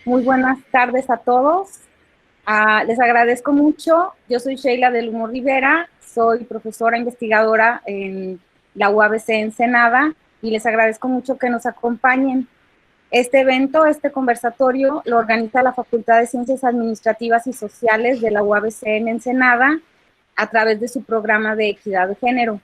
Muy buenas tardes a todos. Les agradezco mucho. Yo soy Sheila del Humo Rivera, soy profesora investigadora en la UABC Ensenada y les agradezco mucho que nos acompañen. Este evento, este conversatorio, lo organiza la Facultad de Ciencias Administrativas y Sociales de la UABC en Ensenada a través de su programa de equidad de género,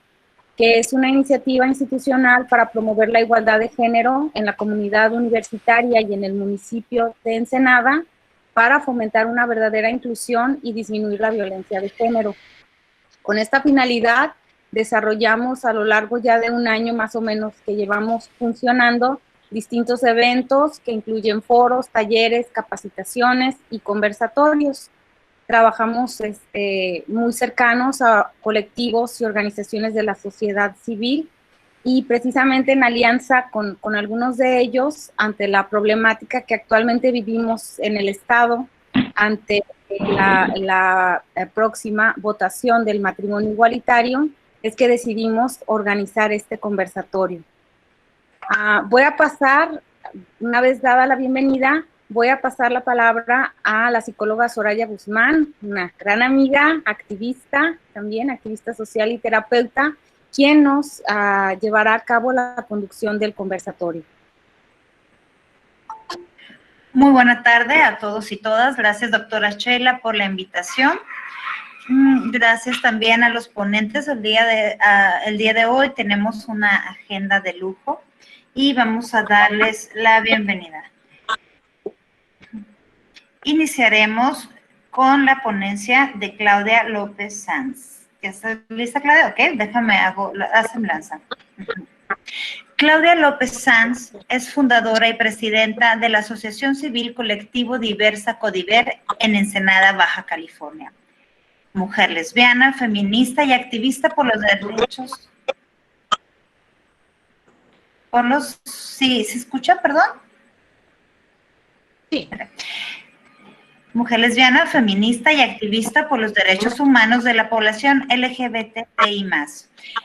que es una iniciativa institucional para promover la igualdad de género en la comunidad universitaria y en el municipio de Ensenada para fomentar una verdadera inclusión y disminuir la violencia de género. Con esta finalidad, desarrollamos a lo largo ya de un año más o menos que llevamos funcionando distintos eventos que incluyen foros, talleres, capacitaciones y conversatorios. Trabajamos muy cercanos a colectivos y organizaciones de la sociedad civil y precisamente en alianza con algunos de ellos ante la problemática que actualmente vivimos en el Estado, ante la próxima votación del matrimonio igualitario, es que decidimos organizar este conversatorio. Voy a pasar, una vez dada la bienvenida, voy a pasar la palabra a la psicóloga Soraya Guzmán, una gran amiga, activista, también activista social y terapeuta, quien nos llevará a cabo la conducción del conversatorio. Muy buena tarde a todos y todas. Gracias, doctora Sheila, por la invitación. Gracias también a los ponentes. El día de hoy tenemos una agenda de lujo y vamos a darles la bienvenida. Iniciaremos con la ponencia de Claudia López Sanz. ¿Ya está lista, Claudia? Ok, déjame hago la semblanza. Claudia López Sanz es fundadora y presidenta de la Asociación Civil Colectivo Diversa Codiver en Ensenada, Baja California. Mujer lesbiana, feminista y activista por los derechos. ¿Sí se escucha, perdón? Sí. Mujer lesbiana, feminista y activista por los derechos humanos de la población LGBTI+.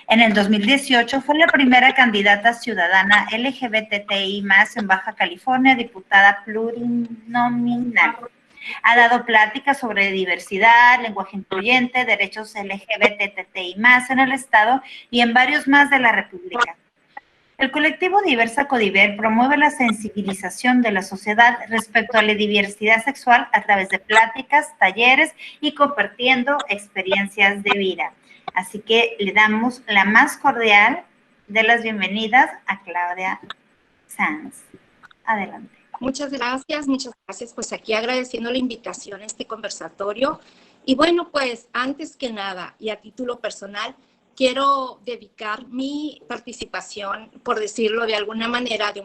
En el 2018 fue la primera candidata ciudadana LGBTI+, en Baja California, diputada plurinominal. Ha dado pláticas sobre diversidad, lenguaje incluyente, derechos LGBTI+, en el Estado y en varios más de la República. El colectivo Diversa Codiver promueve la sensibilización de la sociedad respecto a la diversidad sexual a través de pláticas, talleres y compartiendo experiencias de vida. Así que le damos la más cordial de las bienvenidas a Claudia Sanz. Adelante. Muchas gracias. Pues aquí agradeciendo la invitación a este conversatorio. Y bueno, pues antes que nada y a título personal, quiero dedicar mi participación, por decirlo de alguna manera, de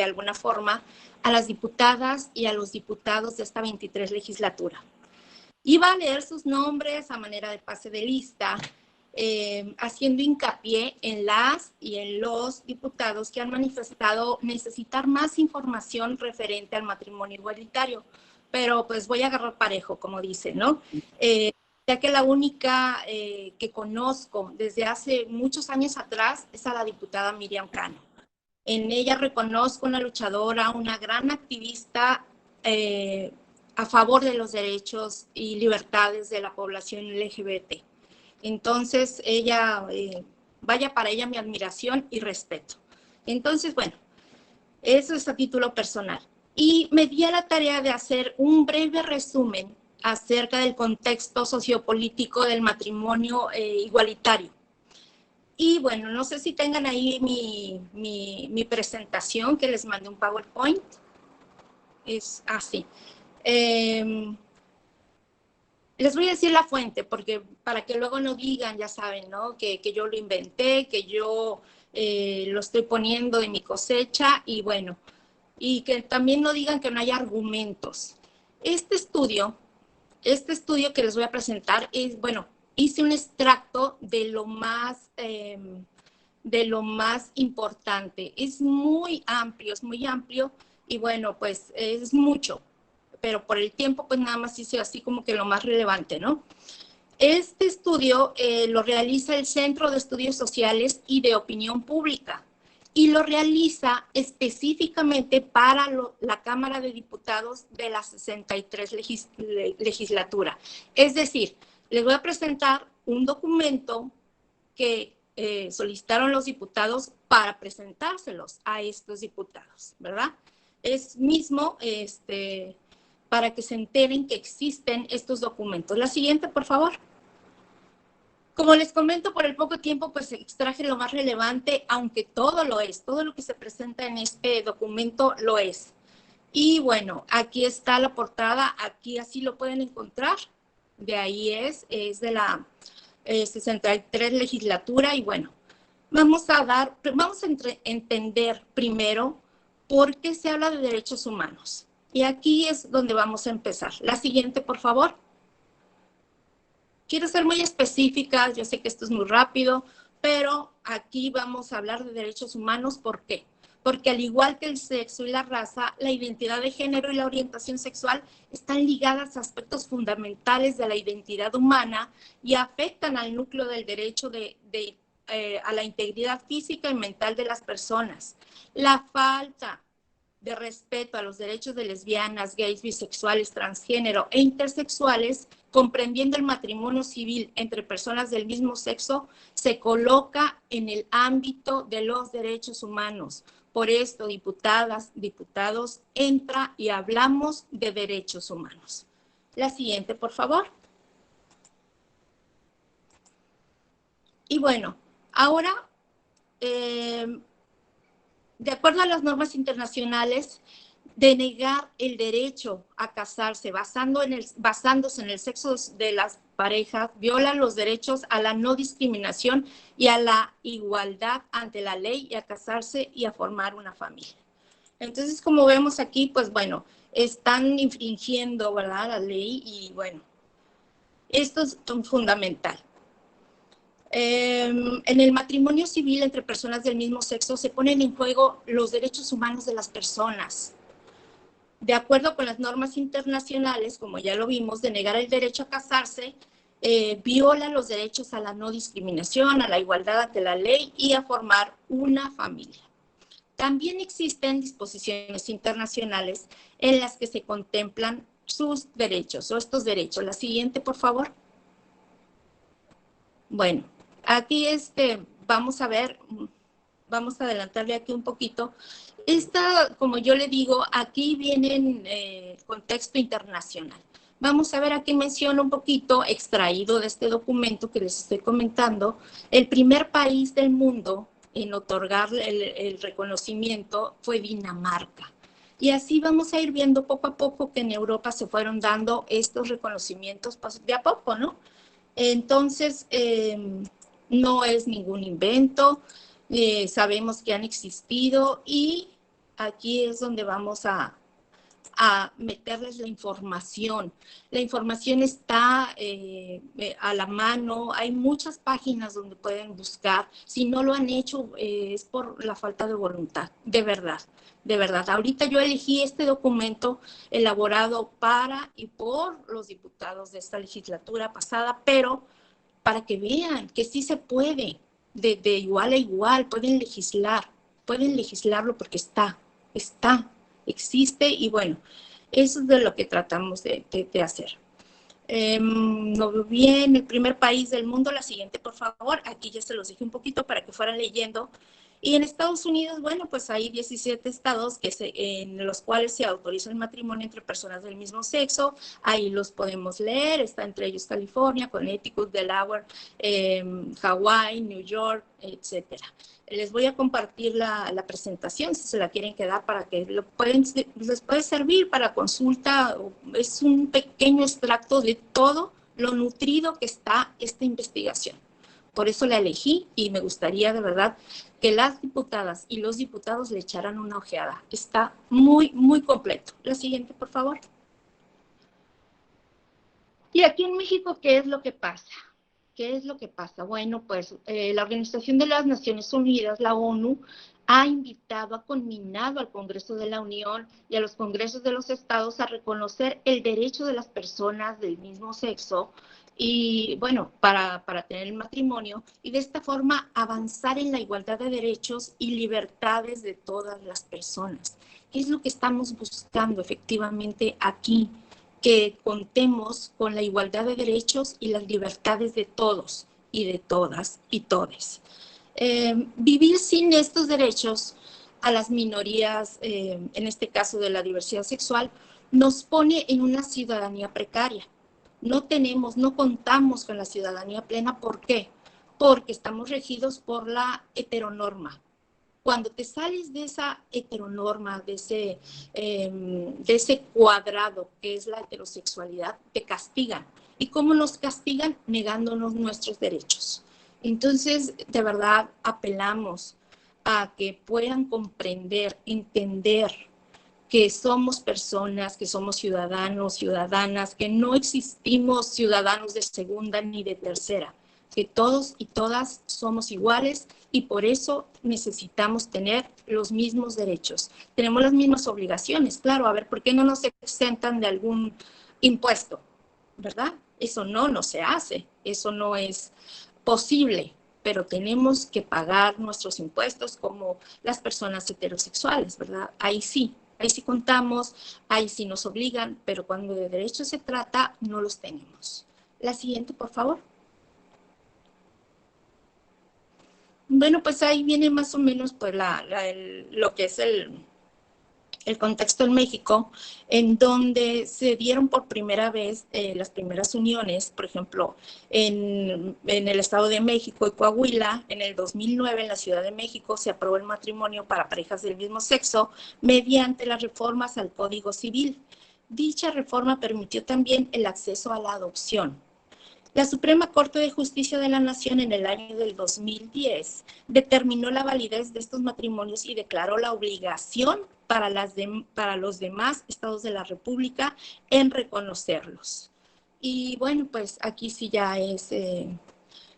alguna forma, a las diputadas y a los diputados de esta 23 legislatura. Iba a leer sus nombres a manera de pase de lista, haciendo hincapié en las y en los diputados que han manifestado necesitar más información referente al matrimonio igualitario, pero pues voy a agarrar parejo, como dicen, ¿no? Ya que la única que conozco desde hace muchos años atrás es a la diputada Miriam Cano. En ella reconozco una luchadora, una gran activista a favor de los derechos y libertades de la población LGBT. Entonces, ella, vaya para ella mi admiración y respeto. Entonces, bueno, eso es a título personal. Y me di a la tarea de hacer un breve resumen acerca del contexto sociopolítico del matrimonio igualitario. Y bueno, no sé si tengan ahí mi presentación, que les mandé un PowerPoint. Es así. Les voy a decir la fuente, porque para que luego no digan, ya saben, ¿no? Que yo lo inventé, que yo lo estoy poniendo de mi cosecha, y bueno, y que también no digan que no hay argumentos. Este estudio que les voy a presentar es, bueno, hice un extracto de lo más importante. Es muy amplio, y bueno, pues es mucho, pero por el tiempo, pues nada más hice así como que lo más relevante, ¿no? Este estudio lo realiza el Centro de Estudios Sociales y de Opinión Pública, y lo realiza específicamente para la Cámara de Diputados de la 63 legislatura. Es decir, les voy a presentar un documento que solicitaron los diputados para presentárselos a estos diputados, ¿verdad? Es mismo para que se enteren que existen estos documentos. La siguiente, por favor. Como les comento, por el poco tiempo, pues extraje lo más relevante, aunque todo lo es, todo lo que se presenta en este documento lo es. Y bueno, aquí está la portada, aquí así lo pueden encontrar, de ahí es de la 63 legislatura, y bueno, vamos a entender primero por qué se habla de derechos humanos. Y aquí es donde vamos a empezar. La siguiente, por favor. Quiero ser muy específica, yo sé que esto es muy rápido, pero aquí vamos a hablar de derechos humanos. ¿Por qué? Porque al igual que el sexo y la raza, la identidad de género y la orientación sexual están ligadas a aspectos fundamentales de la identidad humana y afectan al núcleo del derecho a la integridad física y mental de las personas. La falta de respeto a los derechos de lesbianas, gays, bisexuales, transgénero e intersexuales, comprendiendo el matrimonio civil entre personas del mismo sexo, se coloca en el ámbito de los derechos humanos. Por esto, diputadas, diputados, entra y hablamos de derechos humanos. La siguiente, por favor. Y bueno, ahora, de acuerdo a las normas internacionales, denegar el derecho a casarse basándose en el sexo de las parejas viola los derechos a la no discriminación y a la igualdad ante la ley y a casarse y a formar una familia. Entonces, como vemos aquí, pues bueno, están infringiendo, ¿verdad?, la ley, y bueno, esto es fundamental. En el matrimonio civil entre personas del mismo sexo se ponen en juego los derechos humanos de las personas. De acuerdo con las normas internacionales, como ya lo vimos, denegar el derecho a casarse viola los derechos a la no discriminación, a la igualdad ante la ley y a formar una familia. También existen disposiciones internacionales en las que se contemplan sus derechos o estos derechos. La siguiente, por favor. Bueno, aquí vamos a ver, vamos a adelantarle aquí un poquito. Como yo le digo, aquí viene en contexto internacional. Vamos a ver, aquí menciono un poquito, extraído de este documento que les estoy comentando, el primer país del mundo en otorgar el reconocimiento fue Dinamarca. Y así vamos a ir viendo poco a poco que en Europa se fueron dando estos reconocimientos de a poco, ¿no? Entonces, no es ningún invento, sabemos que han existido y aquí es donde vamos a meterles la información. La información está a la mano, hay muchas páginas donde pueden buscar. Si no lo han hecho, es por la falta de voluntad, de verdad, de verdad. Ahorita yo elegí este documento elaborado para y por los diputados de esta legislatura pasada, pero para que vean que sí se puede, de igual a igual, pueden legislarlo porque existe y bueno, eso es de lo que tratamos de hacer. No veo bien, el primer país del mundo, la siguiente por favor, aquí ya se los dije un poquito para que fueran leyendo. Y en Estados Unidos, bueno, pues hay 17 estados en los cuales se autoriza el matrimonio entre personas del mismo sexo. Ahí los podemos leer, está entre ellos California, Connecticut, Delaware, Hawái, New York, etcétera. Les voy a compartir la presentación si se la quieren quedar para que les puede servir para consulta. Es un pequeño extracto de todo lo nutrido que está esta investigación. Por eso la elegí y me gustaría de verdad que las diputadas y los diputados le echaran una ojeada. Está muy, muy completo. La siguiente, por favor. Y aquí en México, ¿qué es lo que pasa? ¿Qué es lo que pasa? Bueno, pues la Organización de las Naciones Unidas, la ONU, ha invitado, ha conminado al Congreso de la Unión y a los congresos de los estados a reconocer el derecho de las personas del mismo sexo y, bueno, para tener el matrimonio y de esta forma avanzar en la igualdad de derechos y libertades de todas las personas. ¿Qué es lo que estamos buscando efectivamente aquí? Que contemos con la igualdad de derechos y las libertades de todos y de todas y todes. Vivir sin estos derechos a las minorías, en este caso de la diversidad sexual, nos pone en una ciudadanía precaria. No contamos con la ciudadanía plena. ¿Por qué? Porque estamos regidos por la heteronorma. Cuando te sales de esa heteronorma, de ese cuadrado que es la heterosexualidad, te castigan. ¿Y cómo nos castigan? Negándonos nuestros derechos. Entonces, de verdad, apelamos a que puedan comprender, entender que somos personas, que somos ciudadanos, ciudadanas, que no existimos ciudadanos de segunda ni de tercera, que todos y todas somos iguales y por eso necesitamos tener los mismos derechos. Tenemos las mismas obligaciones, claro, a ver, ¿por qué no nos exentan de algún impuesto? ¿Verdad? Eso no se hace, eso no es posible, pero tenemos que pagar nuestros impuestos como las personas heterosexuales, ¿verdad? Ahí sí contamos, ahí sí nos obligan, pero cuando de derechos se trata, no los tenemos. La siguiente, por favor. Bueno, pues ahí viene más o menos pues lo que es el contexto en México, en donde se dieron por primera vez las primeras uniones, por ejemplo, en el Estado de México y Coahuila, en el 2009 en la Ciudad de México se aprobó el matrimonio para parejas del mismo sexo mediante las reformas al Código Civil. Dicha reforma permitió también el acceso a la adopción. La Suprema Corte de Justicia de la Nación en el año del 2010 determinó la validez de estos matrimonios y declaró la obligación para los demás estados de la República en reconocerlos. Y bueno, pues aquí sí ya es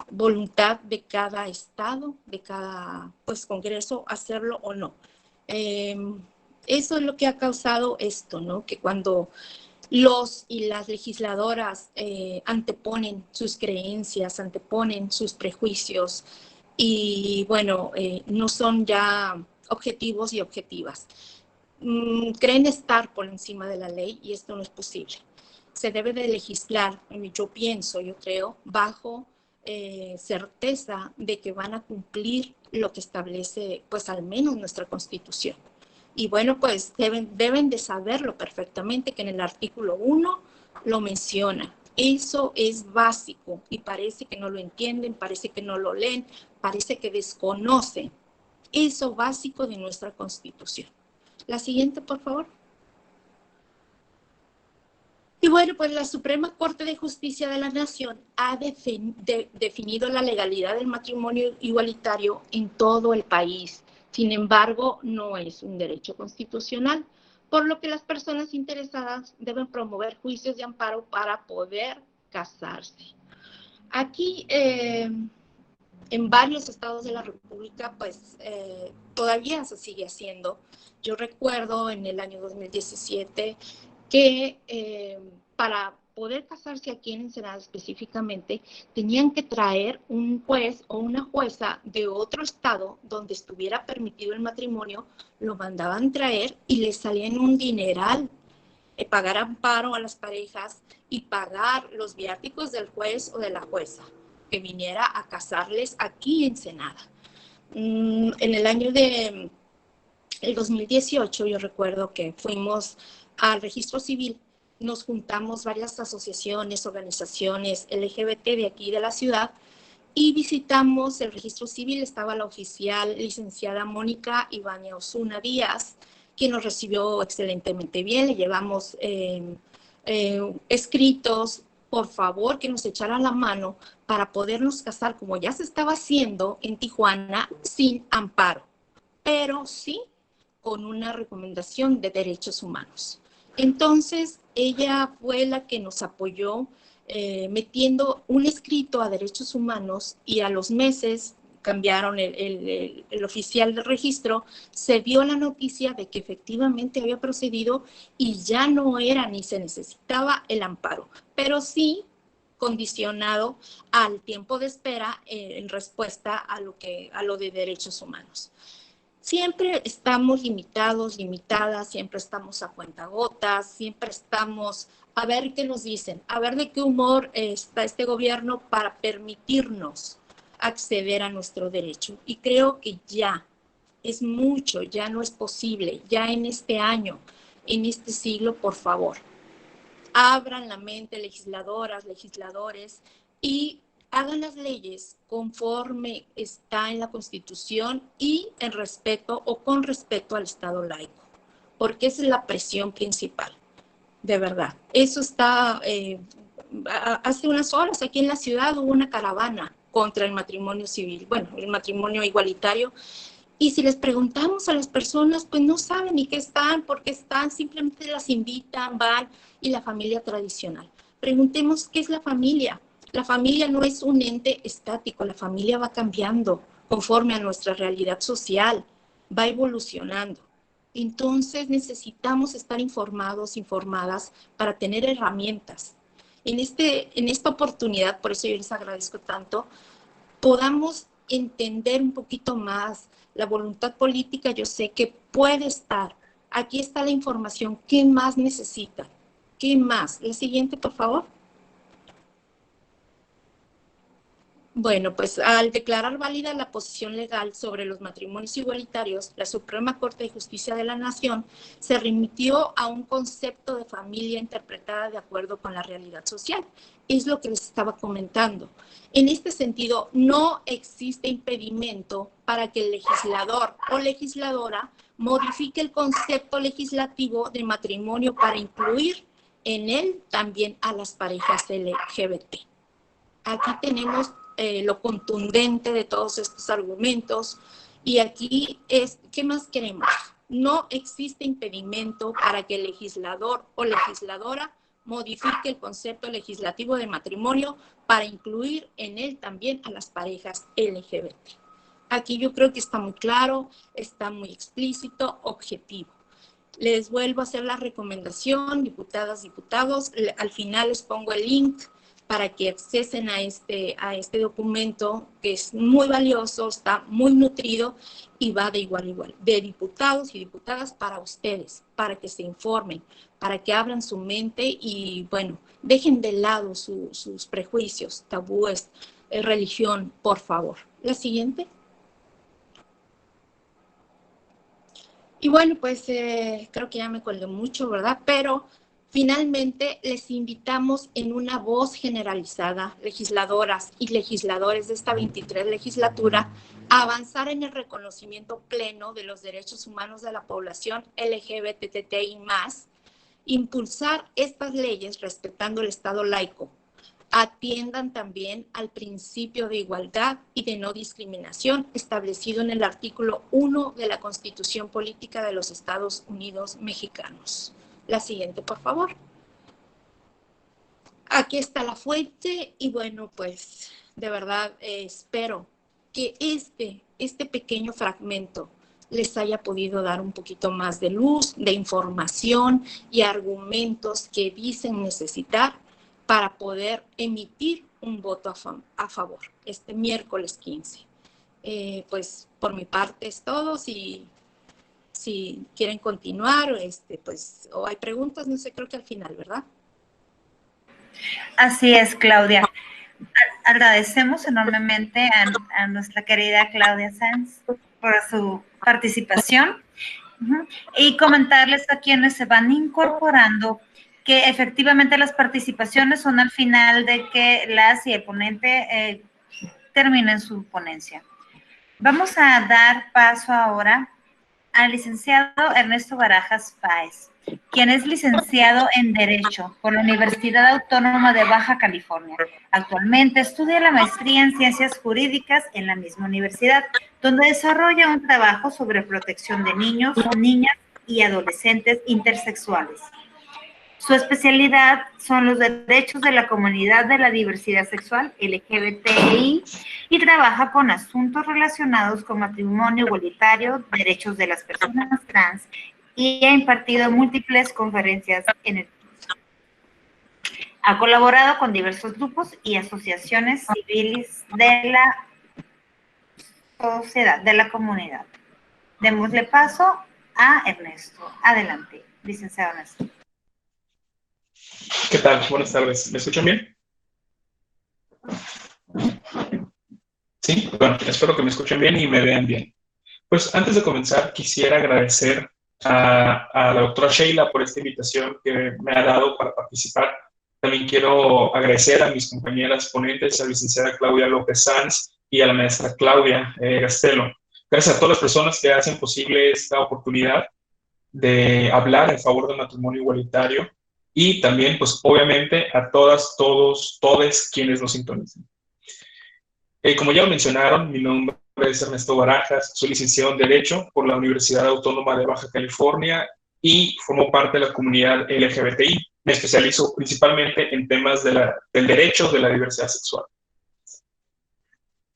voluntad de cada estado, de cada pues congreso hacerlo o no. Eso es lo que ha causado esto, ¿no? Que cuando los y las legisladoras anteponen sus creencias, anteponen sus prejuicios y bueno, no son ya objetivos y objetivas. Creen estar por encima de la ley y esto no es posible. Se debe de legislar, yo creo, bajo certeza de que van a cumplir lo que establece, pues al menos nuestra Constitución. Y bueno, pues deben de saberlo perfectamente, que en el artículo 1 lo menciona. Eso es básico y parece que no lo entienden, parece que no lo leen, parece que desconocen eso básico de nuestra Constitución. La siguiente, por favor. Y bueno, pues la Suprema Corte de Justicia de la Nación ha definido la legalidad del matrimonio igualitario en todo el país. Sin embargo, no es un derecho constitucional, por lo que las personas interesadas deben promover juicios de amparo para poder casarse. Aquí, en varios estados de la República, pues todavía se sigue haciendo. Yo recuerdo en el año 2017 que para poder casarse aquí en Ensenada específicamente, tenían que traer un juez o una jueza de otro estado donde estuviera permitido el matrimonio, lo mandaban traer y les salían un dineral, pagar amparo a las parejas y pagar los viáticos del juez o de la jueza que viniera a casarles aquí en Ensenada. En el año de el 2018 yo recuerdo que fuimos al registro civil, nos juntamos varias asociaciones, organizaciones LGBT de aquí de la ciudad y visitamos el registro civil. Estaba la oficial licenciada Mónica Ivania Osuna Díaz, quien nos recibió excelentemente bien. Le llevamos escritos, por favor, que nos echaran la mano para podernos casar, como ya se estaba haciendo en Tijuana, sin amparo, pero sí con una recomendación de derechos humanos. Entonces, ella fue la que nos apoyó metiendo un escrito a derechos humanos y a los meses cambiaron el oficial de registro, se vio la noticia de que efectivamente había procedido y ya no era ni se necesitaba el amparo, pero sí condicionado al tiempo de espera en respuesta a lo de derechos humanos. Siempre estamos limitados, limitadas, siempre estamos a cuentagotas, siempre estamos a ver qué nos dicen, a ver de qué humor está este gobierno para permitirnos acceder a nuestro derecho. Y creo que ya es mucho, ya no es posible, ya en este año, en este siglo, por favor, abran la mente, legisladoras, legisladores, y hagan las leyes conforme está en la Constitución y en respeto o con respeto al Estado laico, porque esa es la presión principal, de verdad. Eso está, hace unas horas aquí en la ciudad hubo una caravana contra el matrimonio civil, bueno, el matrimonio igualitario, y si les preguntamos a las personas, pues no saben ni qué están, por qué están, simplemente las invitan, van, y la familia tradicional. Preguntemos qué es la familia. La familia no es un ente estático, la familia va cambiando conforme a nuestra realidad social, va evolucionando. Entonces necesitamos estar informados, informadas para tener herramientas. En esta oportunidad, por eso yo les agradezco tanto, podamos entender un poquito más la voluntad política. Yo sé que puede estar. Aquí está la información. ¿Qué más necesitan? ¿Qué más? La siguiente, por favor. Bueno, pues al declarar válida la posición legal sobre los matrimonios igualitarios, la Suprema Corte de Justicia de la Nación se remitió a un concepto de familia interpretada de acuerdo con la realidad social. Es lo que les estaba comentando. En este sentido, no existe impedimento para que el legislador o legisladora modifique el concepto legislativo de matrimonio para incluir en él también a las parejas LGBT. Aquí tenemos lo contundente de todos estos argumentos, y aquí es, ¿qué más queremos? No existe impedimento para que el legislador o legisladora modifique el concepto legislativo de matrimonio para incluir en él también a las parejas LGBT. Aquí yo creo que está muy claro, está muy explícito, objetivo. Les vuelvo a hacer la recomendación, diputadas, diputados, al final les pongo el link para que accesen a este documento, que es muy valioso, está muy nutrido y va de igual a igual, de diputados y diputadas para ustedes, para que se informen, para que abran su mente y, bueno, dejen de lado sus prejuicios, tabúes, religión, por favor. La siguiente. Y bueno, pues creo que ya me colgué mucho, ¿verdad? Pero finalmente les invitamos en una voz generalizada, legisladoras y legisladores de esta 23 legislatura, a avanzar en el reconocimiento pleno de los derechos humanos de la población LGBTTI+, impulsar estas leyes respetando el Estado laico. Atiendan también al principio de igualdad y de no discriminación establecido en el artículo 1 de la Constitución Política de los Estados Unidos Mexicanos. La siguiente, por favor. Aquí está la fuente y, bueno, pues de verdad espero que este pequeño fragmento les haya podido dar un poquito más de luz, de información y argumentos que dicen necesitar para poder emitir un voto a favor este miércoles 15. Pues por mi parte es todo. Si quieren continuar, pues, o hay preguntas, no sé, creo que al final, ¿verdad? Así es, Claudia. Agradecemos enormemente a nuestra querida Claudia Sanz por su participación. Y comentarles a quienes se van incorporando que efectivamente las participaciones son al final de que las y el ponente terminen su ponencia. Vamos a dar paso ahora al licenciado Ernesto Barajas Páez, quien es licenciado en Derecho por la Universidad Autónoma de Baja California. Actualmente estudia la maestría en Ciencias Jurídicas en la misma universidad, donde desarrolla un trabajo sobre protección de niños, niñas y adolescentes intersexuales. Su especialidad son los derechos de la comunidad de la diversidad sexual LGBTI y trabaja con asuntos relacionados con matrimonio igualitario, derechos de las personas trans y ha impartido múltiples conferencias en el curso. Ha colaborado con diversos grupos y asociaciones civiles de la sociedad, de la comunidad. Démosle paso a Ernesto. Adelante, licenciado Ernesto. ¿Qué tal? Buenas tardes. ¿Me escuchan bien? Sí, bueno, espero que me escuchen bien y me vean bien. Pues antes de comenzar, quisiera agradecer a la doctora Sheila por esta invitación que me ha dado para participar. También quiero agradecer a mis compañeras ponentes, a la licenciada Claudia López Sanz y a la maestra Claudia Gastelo. Gracias a todas las personas que hacen posible esta oportunidad de hablar en favor del matrimonio igualitario y también, pues, obviamente, a todas, todos, todes quienes nos sintonizan. Como ya lo mencionaron, mi nombre es Ernesto Barajas, soy licenciado en Derecho por la Universidad Autónoma de Baja California y formo parte de la comunidad LGBTI. Me especializo principalmente en temas del derecho de la diversidad sexual.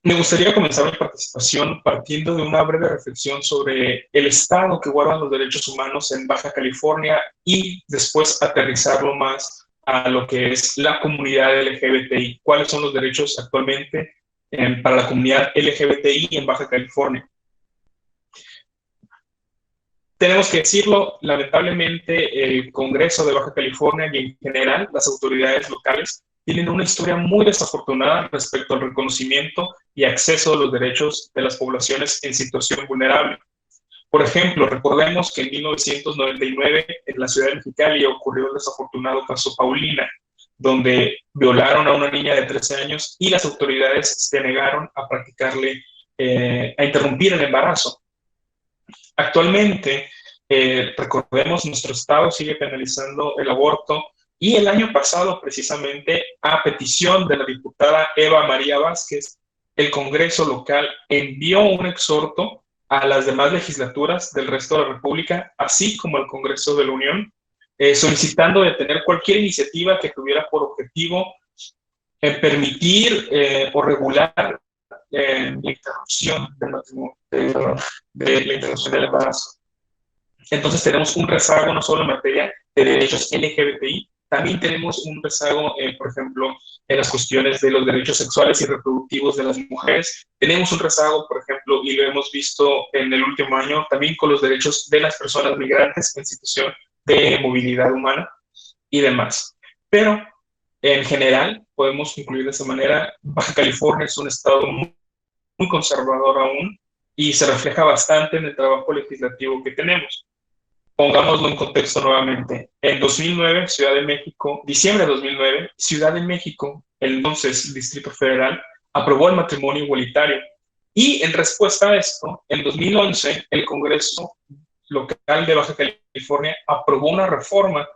Me gustaría comenzar mi participación partiendo de una breve reflexión sobre el estado que guardan los derechos humanos en Baja California y después aterrizarlo más a lo que es la comunidad LGBTI. ¿Cuáles son los derechos actualmente para la comunidad LGBTI en Baja California? Tenemos que decirlo, lamentablemente el Congreso de Baja California y en general las autoridades locales tienen una historia muy desafortunada respecto al reconocimiento y acceso a los derechos de las poblaciones en situación vulnerable. Por ejemplo, recordemos que en 1999 en la ciudad de Mexicali ocurrió el desafortunado caso Paulina, donde violaron a una niña de 13 años y las autoridades se negaron a practicarle, a interrumpir el embarazo. Actualmente, recordemos, nuestro estado sigue penalizando el aborto y el año pasado, precisamente, a petición de la diputada Eva María Vázquez, el Congreso local envió un exhorto a las demás legislaturas del resto de la República, así como al Congreso de la Unión, solicitando detener cualquier iniciativa que tuviera por objetivo permitir o regular la interrupción del matrimonio, de la interrupción del embarazo. Entonces tenemos un rezago no solo en materia de derechos LGBTI, también tenemos un rezago, por ejemplo, en las cuestiones de los derechos sexuales y reproductivos de las mujeres. Tenemos un rezago, por ejemplo, y lo hemos visto en el último año, también con los derechos de las personas migrantes en situación de movilidad humana y demás. Pero, en general, podemos concluir de esa manera, Baja California es un estado muy conservador aún y se refleja bastante en el trabajo legislativo que tenemos. Pongámoslo en contexto nuevamente. En 2009, Ciudad de México, diciembre de 2009, Ciudad de México, el entonces Distrito Federal, aprobó el matrimonio igualitario. Y en respuesta a esto, en 2011, el Congreso local de Baja California aprobó una reforma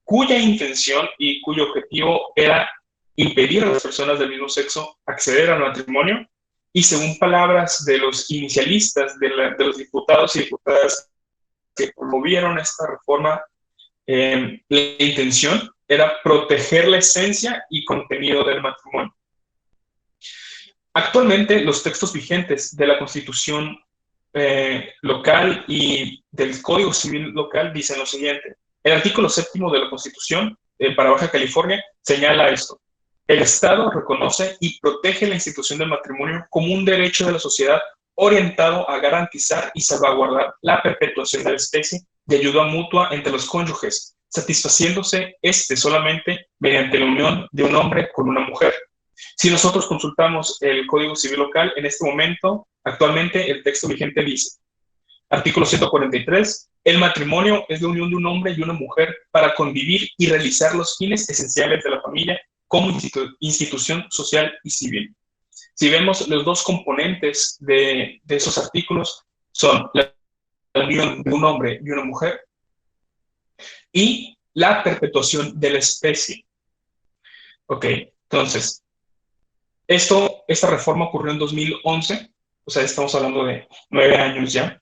cuya intención y cuyo objetivo era impedir a las personas del mismo sexo acceder al matrimonio. Y según palabras de los inicialistas, de los diputados y diputadas que promovieron esta reforma, la intención era proteger la esencia y contenido del matrimonio. Actualmente, los textos vigentes de la Constitución local y del Código Civil local dicen lo siguiente. El artículo 7º de la Constitución para Baja California señala esto. El Estado reconoce y protege la institución del matrimonio como un derecho de la sociedad orientado a garantizar y salvaguardar la perpetuación de la especie de ayuda mutua entre los cónyuges, satisfaciéndose solamente mediante la unión de un hombre con una mujer. Si nosotros consultamos el Código Civil local, en este momento, actualmente, el texto vigente dice, artículo 143, el matrimonio es la unión de un hombre y una mujer para convivir y realizar los fines esenciales de la familia como institución social y civil. Si vemos los dos componentes de esos artículos son la unión de un hombre y una mujer y la perpetuación de la especie. Ok, entonces, esta reforma ocurrió en 2011, o sea, estamos hablando de 9 años ya,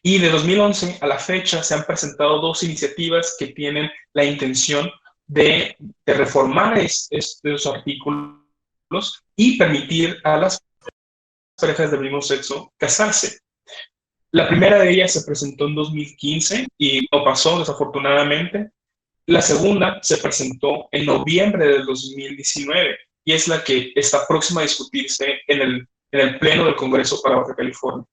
Y de 2011 a la fecha se han presentado dos iniciativas que tienen la intención de reformar estos artículos y permitir a las parejas del mismo sexo casarse. La primera de ellas se presentó en 2015 y no pasó, desafortunadamente. La segunda se presentó en noviembre del 2019 y es la que está próxima a discutirse en el Pleno del Congreso para Baja California.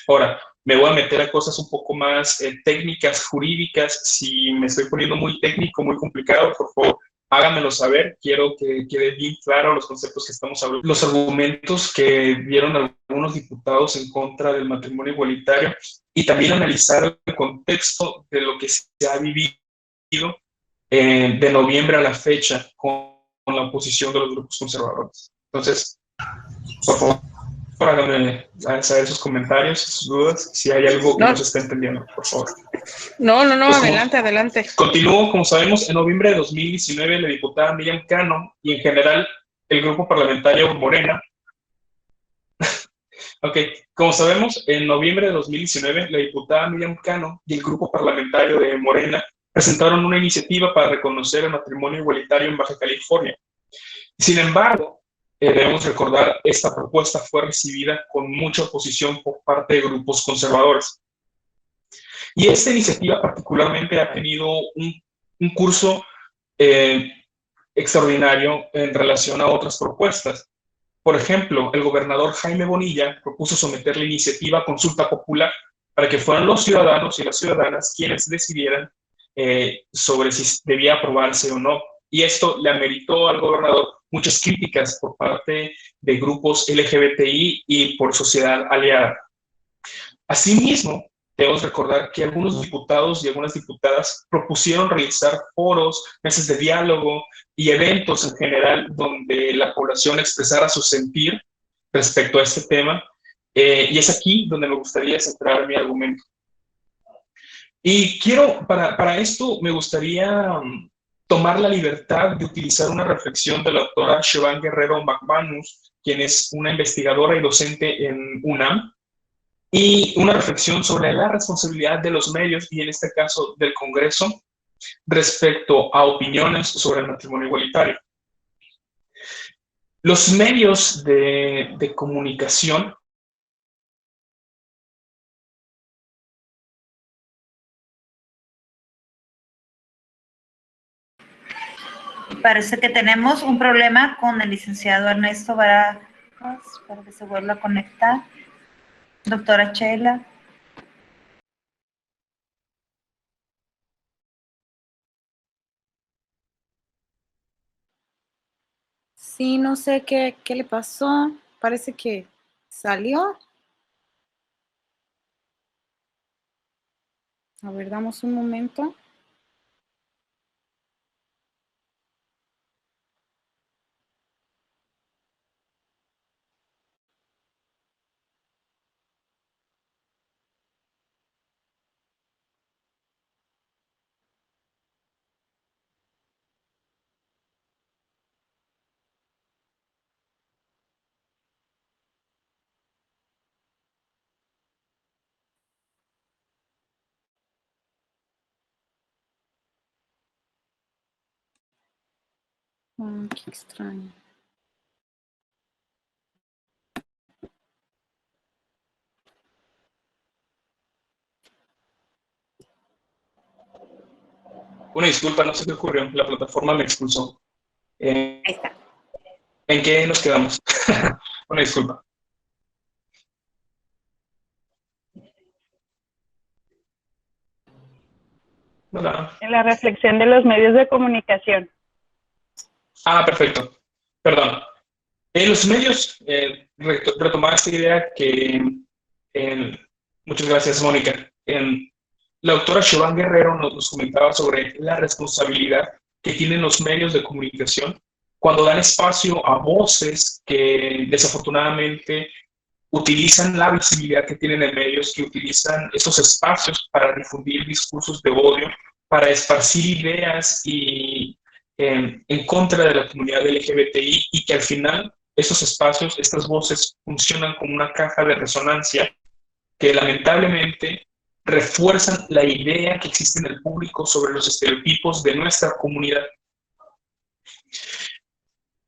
Ahora, me voy a meter a cosas un poco más técnicas, jurídicas. Si me estoy poniendo muy técnico, muy complicado, por favor, háganmelo saber. Quiero que quede bien claro los conceptos que estamos hablando. Los argumentos que dieron algunos diputados en contra del matrimonio igualitario y también analizar el contexto de lo que se ha vivido de noviembre a la fecha con la oposición de los grupos conservadores. Entonces, por favor, háganme saber sus comentarios, sus dudas, si hay algo que no se está entendiendo, por favor. No, pues, adelante, adelante. Continúo, como sabemos, en noviembre de 2019 la diputada Miriam Cano y en general el grupo parlamentario Morena. Ok, como sabemos, en noviembre de 2019 la diputada Miriam Cano y el grupo parlamentario de Morena presentaron una iniciativa para reconocer el matrimonio igualitario en Baja California. Sin embargo, debemos recordar, esta propuesta fue recibida con mucha oposición por parte de grupos conservadores. Y esta iniciativa particularmente ha tenido un curso extraordinario en relación a otras propuestas. Por ejemplo, el gobernador Jaime Bonilla propuso someter la iniciativa a consulta popular para que fueran los ciudadanos y las ciudadanas quienes decidieran sobre si debía aprobarse o no. Y esto le ameritó al gobernador muchas críticas por parte de grupos LGBTI y por sociedad aliada. Asimismo, debemos recordar que algunos diputados y algunas diputadas propusieron realizar foros, mesas de diálogo y eventos en general donde la población expresara su sentir respecto a este tema. Y es aquí donde me gustaría centrar mi argumento. Y para esto me gustaría tomar la libertad de utilizar una reflexión de la doctora Siobhan Guerrero McManus, quien es una investigadora y docente en UNAM, y una reflexión sobre la responsabilidad de los medios, y en este caso del Congreso, respecto a opiniones sobre el matrimonio igualitario. Los medios de comunicación parece que tenemos un problema con el licenciado Ernesto Barajas, para que se vuelva a conectar. Doctora Sheila. Sí, no sé qué le pasó. Parece que salió. A ver, damos un momento. Qué extraño. Una disculpa, no sé qué ocurrió, la plataforma me expulsó. Ahí está. ¿En qué nos quedamos? Una disculpa. Hola. En la reflexión de los medios de comunicación. Ah, perfecto. Perdón. En los medios, retomar esta idea que, muchas gracias, Mónica. La doctora Siobhan Guerrero nos comentaba sobre la responsabilidad que tienen los medios de comunicación cuando dan espacio a voces que desafortunadamente utilizan la visibilidad que tienen en medios, que utilizan esos espacios para difundir discursos de odio, para esparcir ideas y en contra de la comunidad LGBTI, y que al final esos espacios, estas voces funcionan como una caja de resonancia que lamentablemente refuerzan la idea que existe en el público sobre los estereotipos de nuestra comunidad.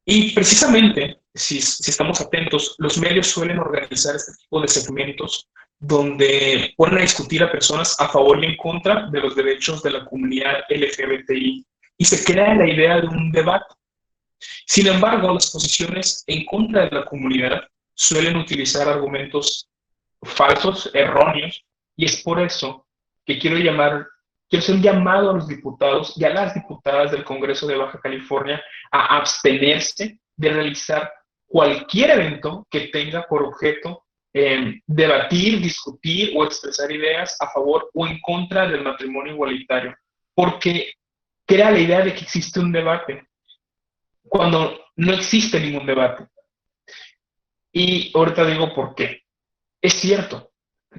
Y precisamente, si estamos atentos, los medios suelen organizar este tipo de segmentos donde ponen a discutir a personas a favor y en contra de los derechos de la comunidad LGBTI, y se crea la idea de un debate. Sin embargo, las posiciones en contra de la comunidad suelen utilizar argumentos falsos, erróneos, y es por eso que quiero hacer un llamado a los diputados y a las diputadas del Congreso de Baja California a abstenerse de realizar cualquier evento que tenga por objeto debatir, discutir o expresar ideas a favor o en contra del matrimonio igualitario, porque crea la idea de que existe un debate cuando no existe ningún debate. Y ahorita digo por qué. Es cierto,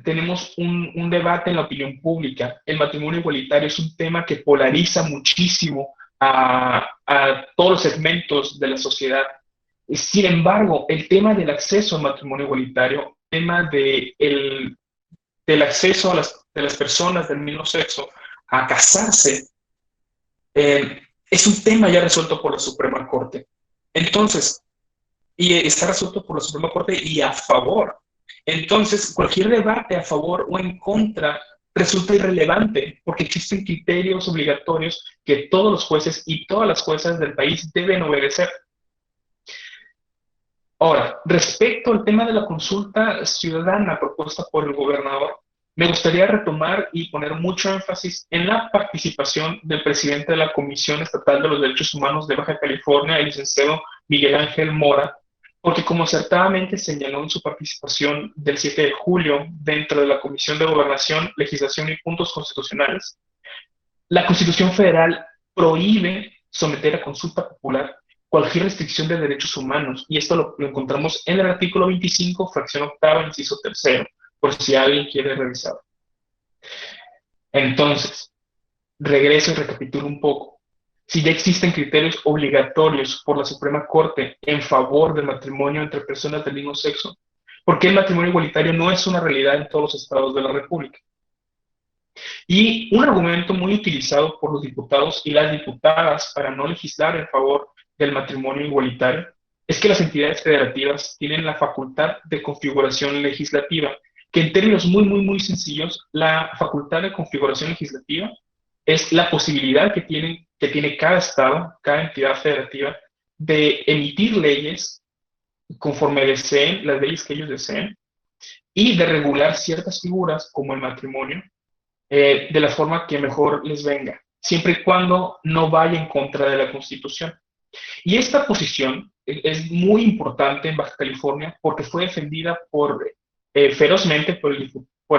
tenemos un debate en la opinión pública. El matrimonio igualitario es un tema que polariza muchísimo a todos los segmentos de la sociedad. Sin embargo, el tema del acceso al matrimonio igualitario, el tema del acceso de las personas del mismo sexo a casarse, es un tema ya resuelto por la Suprema Corte. Entonces, y está resuelto por la Suprema Corte y a favor. Entonces, cualquier debate a favor o en contra resulta irrelevante porque existen criterios obligatorios que todos los jueces y todas las juezas del país deben obedecer. Ahora, respecto al tema de la consulta ciudadana propuesta por el gobernador, me gustaría retomar y poner mucho énfasis en la participación del presidente de la Comisión Estatal de los Derechos Humanos de Baja California, el licenciado Miguel Ángel Mora, porque como acertadamente señaló en su participación del 7 de julio dentro de la Comisión de Gobernación, Legislación y Puntos Constitucionales, la Constitución Federal prohíbe someter a consulta popular cualquier restricción de derechos humanos, y esto lo encontramos en el artículo 25, fracción octava, inciso tercero, por si alguien quiere revisar. Entonces, regreso y recapitulo un poco. Si ya existen criterios obligatorios por la Suprema Corte en favor del matrimonio entre personas del mismo sexo, ¿por qué el matrimonio igualitario no es una realidad en todos los estados de la República? Y un argumento muy utilizado por los diputados y las diputadas para no legislar en favor del matrimonio igualitario es que las entidades federativas tienen la facultad de configuración legislativa, que en términos muy sencillos, la facultad de configuración legislativa es la posibilidad que tiene cada estado, cada entidad federativa, de emitir leyes conforme deseen, las leyes que ellos deseen, y de regular ciertas figuras como el matrimonio de la forma que mejor les venga, siempre y cuando no vaya en contra de la Constitución. Y esta posición es muy importante en Baja California porque fue defendida ferozmente por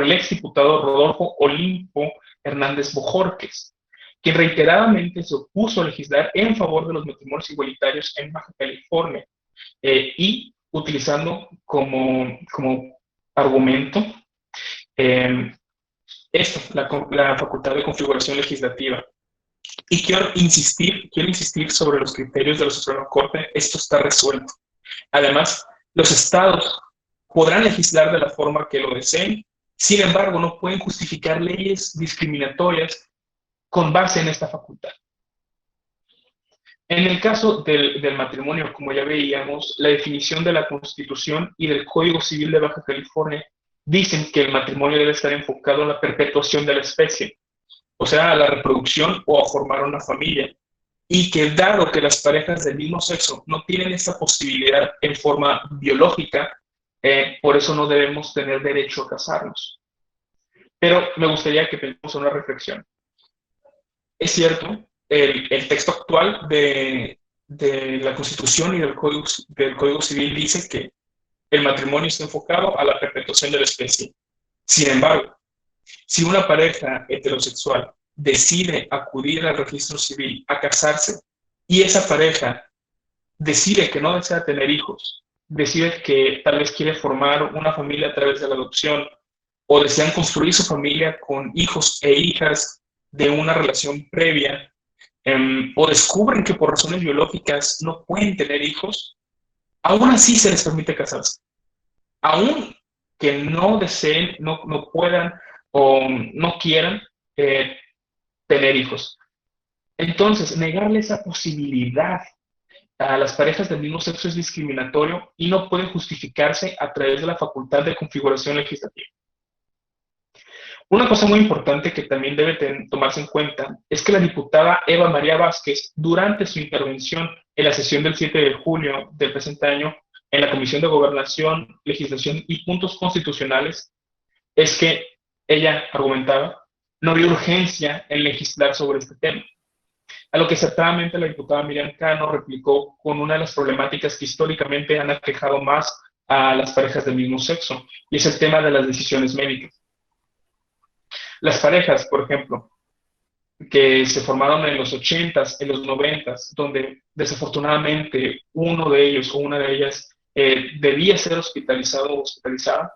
el exdiputado Rodolfo Olimpo Hernández Bojorquez, quien reiteradamente se opuso a legislar en favor de los matrimonios igualitarios en Baja California, y utilizando como argumento la facultad de configuración legislativa. Y quiero insistir sobre los criterios de la Suprema Corte. Esto está resuelto. Además, los estados podrán legislar de la forma que lo deseen, sin embargo, no pueden justificar leyes discriminatorias con base en esta facultad. En el caso del matrimonio, como ya veíamos, la definición de la Constitución y del Código Civil de Baja California dicen que el matrimonio debe estar enfocado en la perpetuación de la especie, o sea, a la reproducción o a formar una familia, y que dado que las parejas del mismo sexo no tienen esa posibilidad en forma biológica, por eso no debemos tener derecho a casarnos. Pero me gustaría que pensemos en una reflexión. Es cierto, el texto actual de la Constitución y del Código Civil dice que el matrimonio está enfocado a la perpetuación de la especie. Sin embargo, si una pareja heterosexual decide acudir al registro civil a casarse y esa pareja decide que no desea tener hijos, decide que tal vez quiere formar una familia a través de la adopción o desean construir su familia con hijos e hijas de una relación previa, o descubren que por razones biológicas no pueden tener hijos, aún así se les permite casarse. Aún que no deseen, no puedan o no quieran tener hijos. Entonces, negarle esa posibilidad a las parejas del mismo sexo es discriminatorio y no puede justificarse a través de la facultad de configuración legislativa. Una cosa muy importante que también debe tomarse en cuenta es que la diputada Eva María Vázquez, durante su intervención en la sesión del 7 de julio del presente año en la Comisión de Gobernación, Legislación y Puntos Constitucionales, es que ella argumentaba no había urgencia en legislar sobre este tema. A lo que acertadamente la diputada Miriam Cano replicó con una de las problemáticas que históricamente han aquejado más a las parejas del mismo sexo, y es el tema de las decisiones médicas. Las parejas, por ejemplo, que se formaron en los 80s, en los 90s, donde desafortunadamente uno de ellos o una de ellas debía ser hospitalizado o hospitalizada,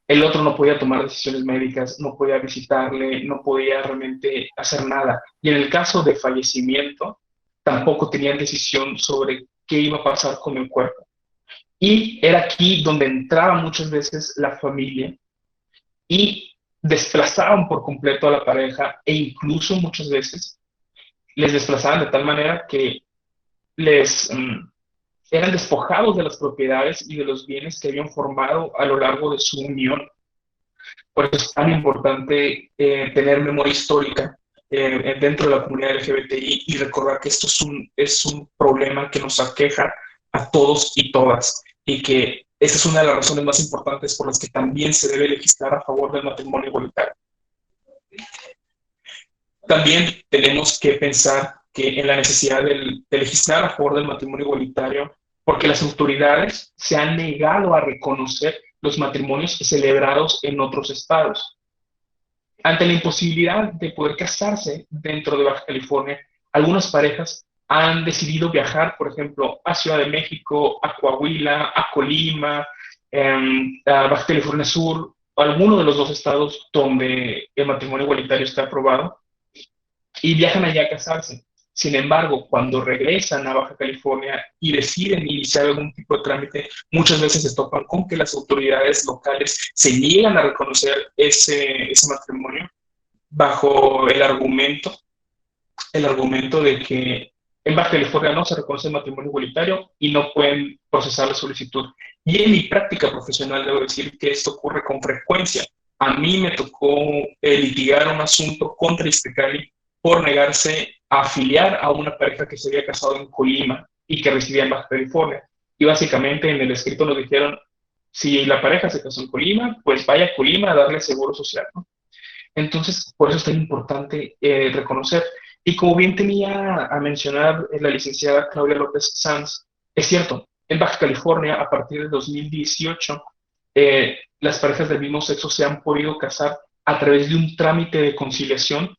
el otro no podía tomar decisiones médicas, no podía visitarle, no podía realmente hacer nada. Y en el caso de fallecimiento, tampoco tenían decisión sobre qué iba a pasar con el cuerpo. Y era aquí donde entraba muchas veces la familia y desplazaban por completo a la pareja e incluso muchas veces les desplazaban de tal manera que les eran despojados de las propiedades y de los bienes que habían formado a lo largo de su unión. Por eso es tan importante tener memoria histórica dentro de la comunidad LGBTI y recordar que esto es un problema que nos aqueja a todos y todas, y que esa es una de las razones más importantes por las que también se debe legislar a favor del matrimonio igualitario. También tenemos que pensar que en la necesidad de legislar a favor del matrimonio igualitario, porque las autoridades se han negado a reconocer los matrimonios celebrados en otros estados. Ante la imposibilidad de poder casarse dentro de Baja California, algunas parejas han decidido viajar, por ejemplo, a Ciudad de México, a Coahuila, a Colima, a Baja California Sur, alguno de los dos estados donde el matrimonio igualitario está aprobado, y viajan allá a casarse. Sin embargo, cuando regresan a Baja California y deciden iniciar algún tipo de trámite, muchas veces se topan con que las autoridades locales se niegan a reconocer ese matrimonio bajo el argumento de que en Baja California no se reconoce el matrimonio igualitario y no pueden procesar la solicitud. Y en mi práctica profesional debo decir que esto ocurre con frecuencia. A mí me tocó litigar un asunto contra Iztecali por negarse a afiliar a una pareja que se había casado en Colima y que residía en Baja California. Y básicamente en el escrito nos dijeron, si la pareja se casó en Colima, pues vaya a Colima a darle seguro social, ¿no? Entonces, por eso es tan importante reconocer. Y como bien tenía a mencionar la licenciada Claudia López Sanz, es cierto, en Baja California, a partir de 2018, las parejas del mismo sexo se han podido casar a través de un trámite de conciliación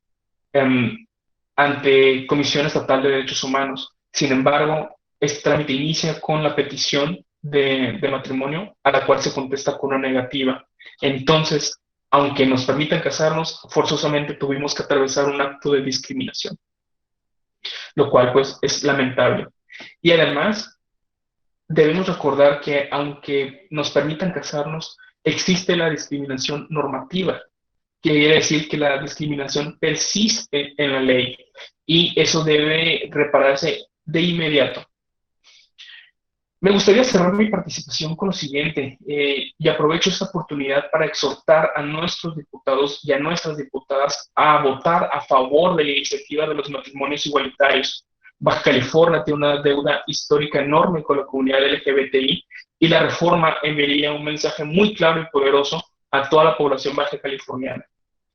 ante Comisión Estatal de Derechos Humanos. Sin embargo, este trámite inicia con la petición de matrimonio, a la cual se contesta con una negativa. Entonces, aunque nos permitan casarnos, forzosamente tuvimos que atravesar un acto de discriminación, lo cual pues es lamentable. Y además, debemos recordar que aunque nos permitan casarnos, existe la discriminación normativa, que quiere decir que la discriminación persiste en la ley y eso debe repararse de inmediato. Me gustaría cerrar mi participación con lo siguiente, y aprovecho esta oportunidad para exhortar a nuestros diputados y a nuestras diputadas a votar a favor de la iniciativa de los matrimonios igualitarios. Baja California tiene una deuda histórica enorme con la comunidad LGBTI y la reforma enviaría un mensaje muy claro y poderoso a toda la población baja californiana.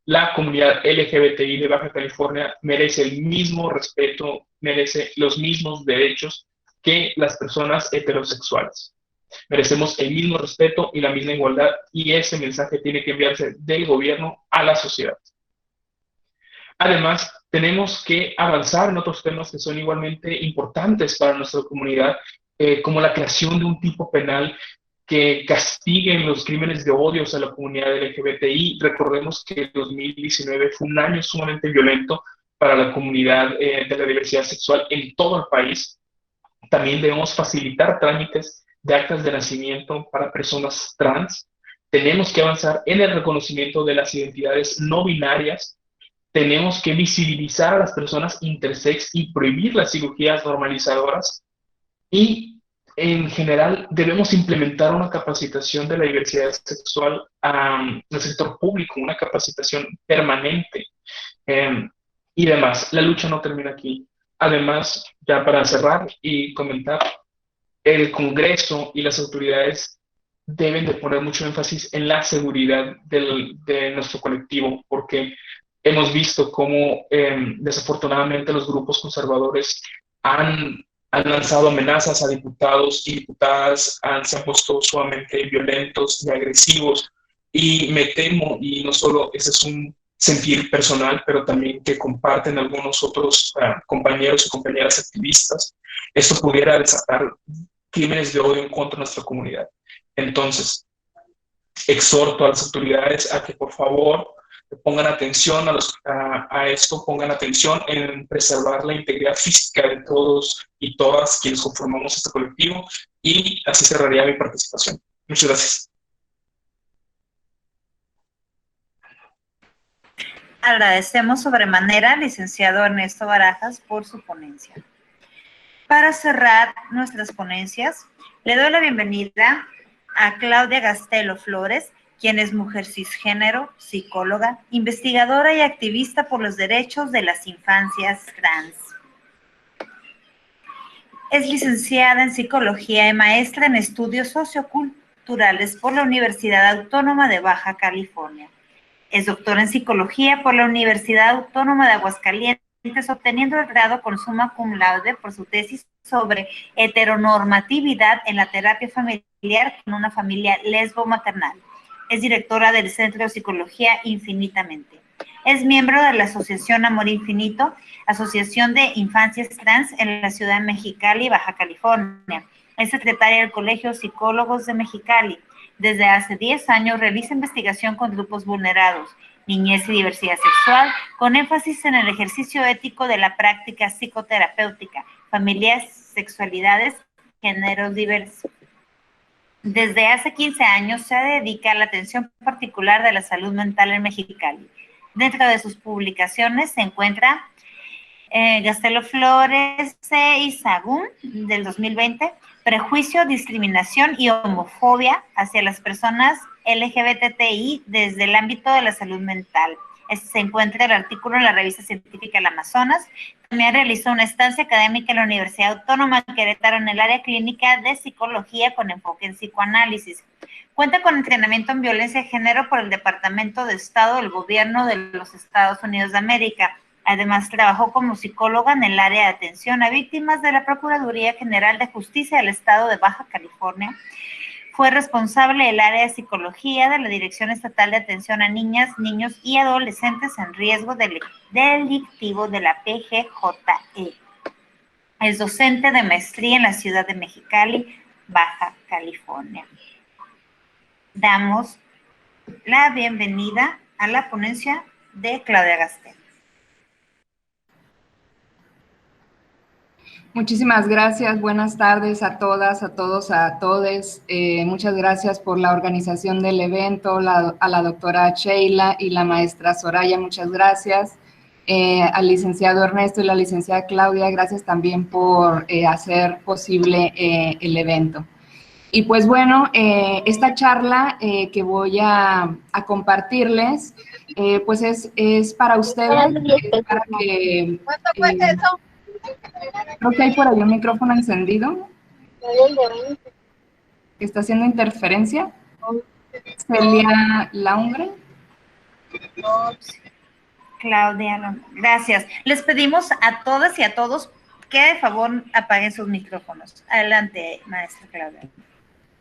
La comunidad LGBTI de Baja California merece el mismo respeto, merece los mismos derechos que las personas heterosexuales. Merecemos el mismo respeto y la misma igualdad, y ese mensaje tiene que enviarse del gobierno a la sociedad. Además, tenemos que avanzar en otros temas que son igualmente importantes para nuestra comunidad, como la creación de un tipo penal que castiguen los crímenes de odio a la comunidad LGBTI. Recordemos que el 2019 fue un año sumamente violento para la comunidad de la diversidad sexual en todo el país. También debemos facilitar trámites de actas de nacimiento para personas trans, tenemos que avanzar en el reconocimiento de las identidades no binarias, tenemos que visibilizar a las personas intersex y prohibir las cirugías normalizadoras, y en general debemos implementar una capacitación de la diversidad sexual al sector público, una capacitación permanente y demás. La lucha no termina aquí. Además, ya para cerrar y comentar, el Congreso y las autoridades deben de poner mucho énfasis en la seguridad de nuestro colectivo, porque hemos visto cómo desafortunadamente los grupos conservadores han lanzado amenazas a diputados y diputadas, se han puesto sumamente violentos y agresivos, y me temo, y no solo ese es un sentir personal, pero también que comparten algunos otros compañeros y compañeras activistas, esto pudiera desatar crímenes de odio en contra de nuestra comunidad. Entonces, exhorto a las autoridades a que por favor pongan atención a esto, pongan atención en preservar la integridad física de todos y todas quienes conformamos este colectivo, y así cerraría mi participación. Muchas gracias. Agradecemos sobremanera al licenciado Ernesto Barajas por su ponencia. Para cerrar nuestras ponencias, le doy la bienvenida a Claudia Gastelo Flores, quien es mujer cisgénero, psicóloga, investigadora y activista por los derechos de las infancias trans. Es licenciada en psicología y maestra en estudios socioculturales por la Universidad Autónoma de Baja California. Es doctora en psicología por la Universidad Autónoma de Aguascalientes, obteniendo el grado con summa cum laude por su tesis sobre heteronormatividad en la terapia familiar con una familia lesbo-maternal. Es directora del Centro de Psicología Infinitamente. Es miembro de la Asociación Amor Infinito, Asociación de Infancias Trans en la ciudad de Mexicali, Baja California. Es secretaria del Colegio de Psicólogos de Mexicali. Desde hace 10 años realiza investigación con grupos vulnerados, niñez y diversidad sexual, con énfasis en el ejercicio ético de la práctica psicoterapéutica, familias, sexualidades, géneros diversos. Desde hace 15 años se dedica a la atención particular de la salud mental en Mexicali. Dentro de sus publicaciones se encuentra Gastelo Flores y Sagún, del 2020, Prejuicio, discriminación y homofobia hacia las personas LGBTI desde el ámbito de la salud mental. Se encuentra el artículo en la revista científica El Amazonas. También realizó una estancia académica en la Universidad Autónoma de Querétaro en el área clínica de psicología con enfoque en psicoanálisis. Cuenta con entrenamiento en violencia de género por el Departamento de Estado del Gobierno de los Estados Unidos de América. Además, trabajó como psicóloga en el área de atención a víctimas de la Procuraduría General de Justicia del Estado de Baja California. Fue responsable del área de psicología de la Dirección Estatal de Atención a Niñas, Niños y Adolescentes en Riesgo Delictivo de la PGJE. Es docente de maestría en la ciudad de Mexicali, Baja California. Damos la bienvenida a la ponencia de Claudia Gastelo. Muchísimas gracias, buenas tardes a todas, a todos, a todes. Muchas gracias por la organización del evento, a la doctora Sheila y la maestra Soraya, muchas gracias. Al licenciado Ernesto y la licenciada Claudia, gracias también por hacer posible el evento. Y pues bueno, esta charla que voy a compartirles, pues es para ustedes, es para que... ¿Cuánto cuesta eso? Creo que hay por ahí un micrófono encendido que está haciendo interferencia. Celia Laungre. Claudia, gracias. Les pedimos a todas y a todos que de favor apaguen sus micrófonos. Adelante, maestra Claudia.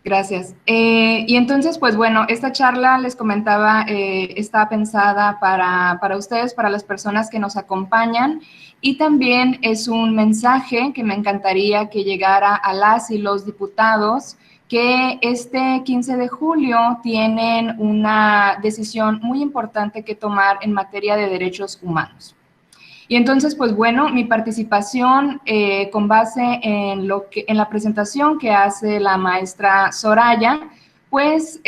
Gracias. Y entonces, pues bueno, esta charla, les comentaba, está pensada para ustedes, para las personas que nos acompañan, y también es un mensaje que me encantaría que llegara a las y los diputados que este 15 de julio tienen una decisión muy importante que tomar en materia de derechos humanos. Y entonces, pues bueno, mi participación con base en la presentación que hace la maestra Soraya, pues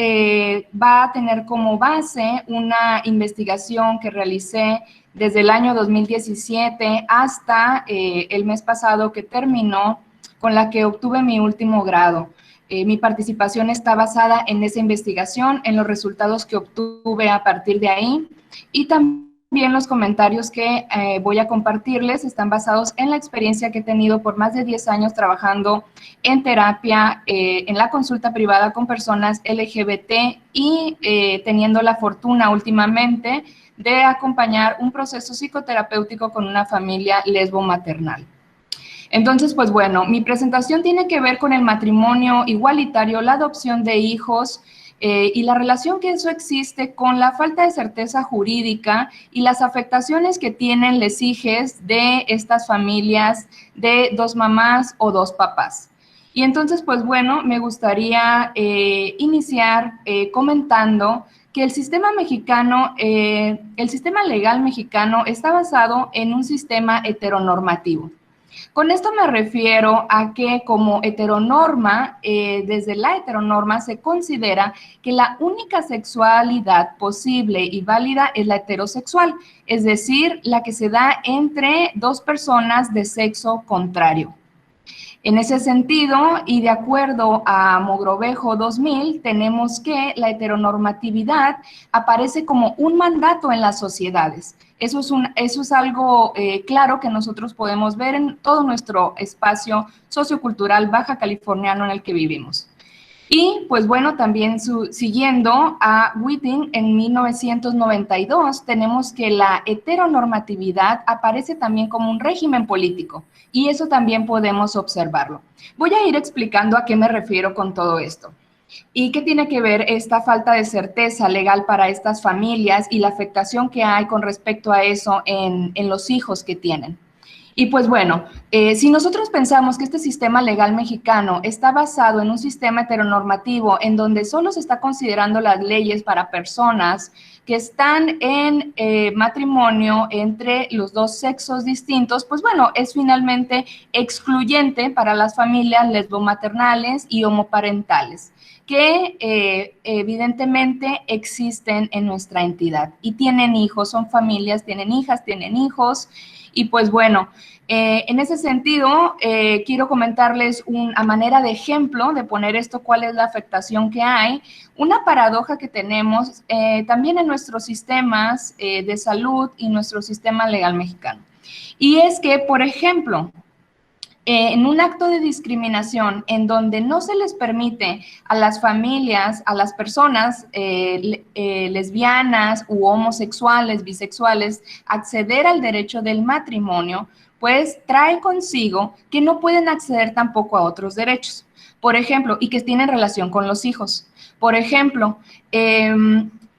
va a tener como base una investigación que realicé desde el año 2017 hasta el mes pasado que terminó, con la que obtuve mi último grado. Mi participación está basada en esa investigación, en los resultados que obtuve a partir de ahí, y también los comentarios que voy a compartirles están basados en la experiencia que he tenido por más de 10 años trabajando en terapia, en la consulta privada con personas LGBT y teniendo la fortuna últimamente de acompañar un proceso psicoterapéutico con una familia lesbo-maternal. Entonces, pues bueno, mi presentación tiene que ver con el matrimonio igualitario, la adopción de hijos y la relación que eso existe con la falta de certeza jurídica y las afectaciones que tienen les hijes de estas familias de dos mamás o dos papás. Y entonces, pues bueno, me gustaría iniciar comentando que el sistema mexicano, el sistema legal mexicano está basado en un sistema heteronormativo. Con esto me refiero a que como heteronorma, desde la heteronorma se considera que la única sexualidad posible y válida es la heterosexual, es decir, la que se da entre dos personas de sexo contrario. En ese sentido, y de acuerdo a Mogrovejo 2000, tenemos que la heteronormatividad aparece como un mandato en las sociedades. Eso es algo claro que nosotros podemos ver en todo nuestro espacio sociocultural baja californiano en el que vivimos. Y pues bueno, también siguiendo a Whiting en 1992, tenemos que la heteronormatividad aparece también como un régimen político y eso también podemos observarlo. Voy a ir explicando a qué me refiero con todo esto. ¿Y qué tiene que ver esta falta de certeza legal para estas familias y la afectación que hay con respecto a eso en los hijos que tienen? Y pues bueno, si nosotros pensamos que este sistema legal mexicano está basado en un sistema heteronormativo en donde solo se está considerando las leyes para personas que están en matrimonio entre los dos sexos distintos, pues bueno, es finalmente excluyente para las familias lesbomaternales y homoparentales, que evidentemente existen en nuestra entidad y tienen hijos, son familias, tienen hijas, tienen hijos. Y pues bueno, en ese sentido, quiero comentarles a manera de ejemplo de poner esto, cuál es la afectación que hay, una paradoja que tenemos también en nuestros sistemas de salud y nuestro sistema legal mexicano. Y es que, por ejemplo, en un acto de discriminación en donde no se les permite a las familias, a las personas lesbianas u homosexuales, bisexuales, acceder al derecho del matrimonio, pues trae consigo que no pueden acceder tampoco a otros derechos. Por ejemplo, y que tienen relación con los hijos. Por ejemplo,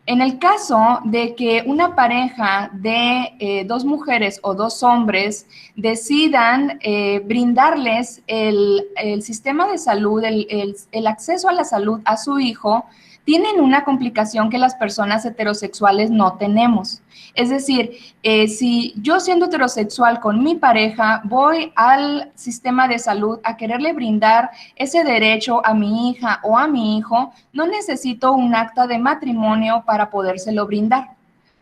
en el caso de que una pareja de dos mujeres o dos hombres decidan brindarles el sistema de salud, el acceso a la salud a su hijo, tienen una complicación que las personas heterosexuales no tenemos. Es decir, si yo siendo heterosexual con mi pareja voy al sistema de salud a quererle brindar ese derecho a mi hija o a mi hijo, no necesito un acta de matrimonio para podérselo brindar.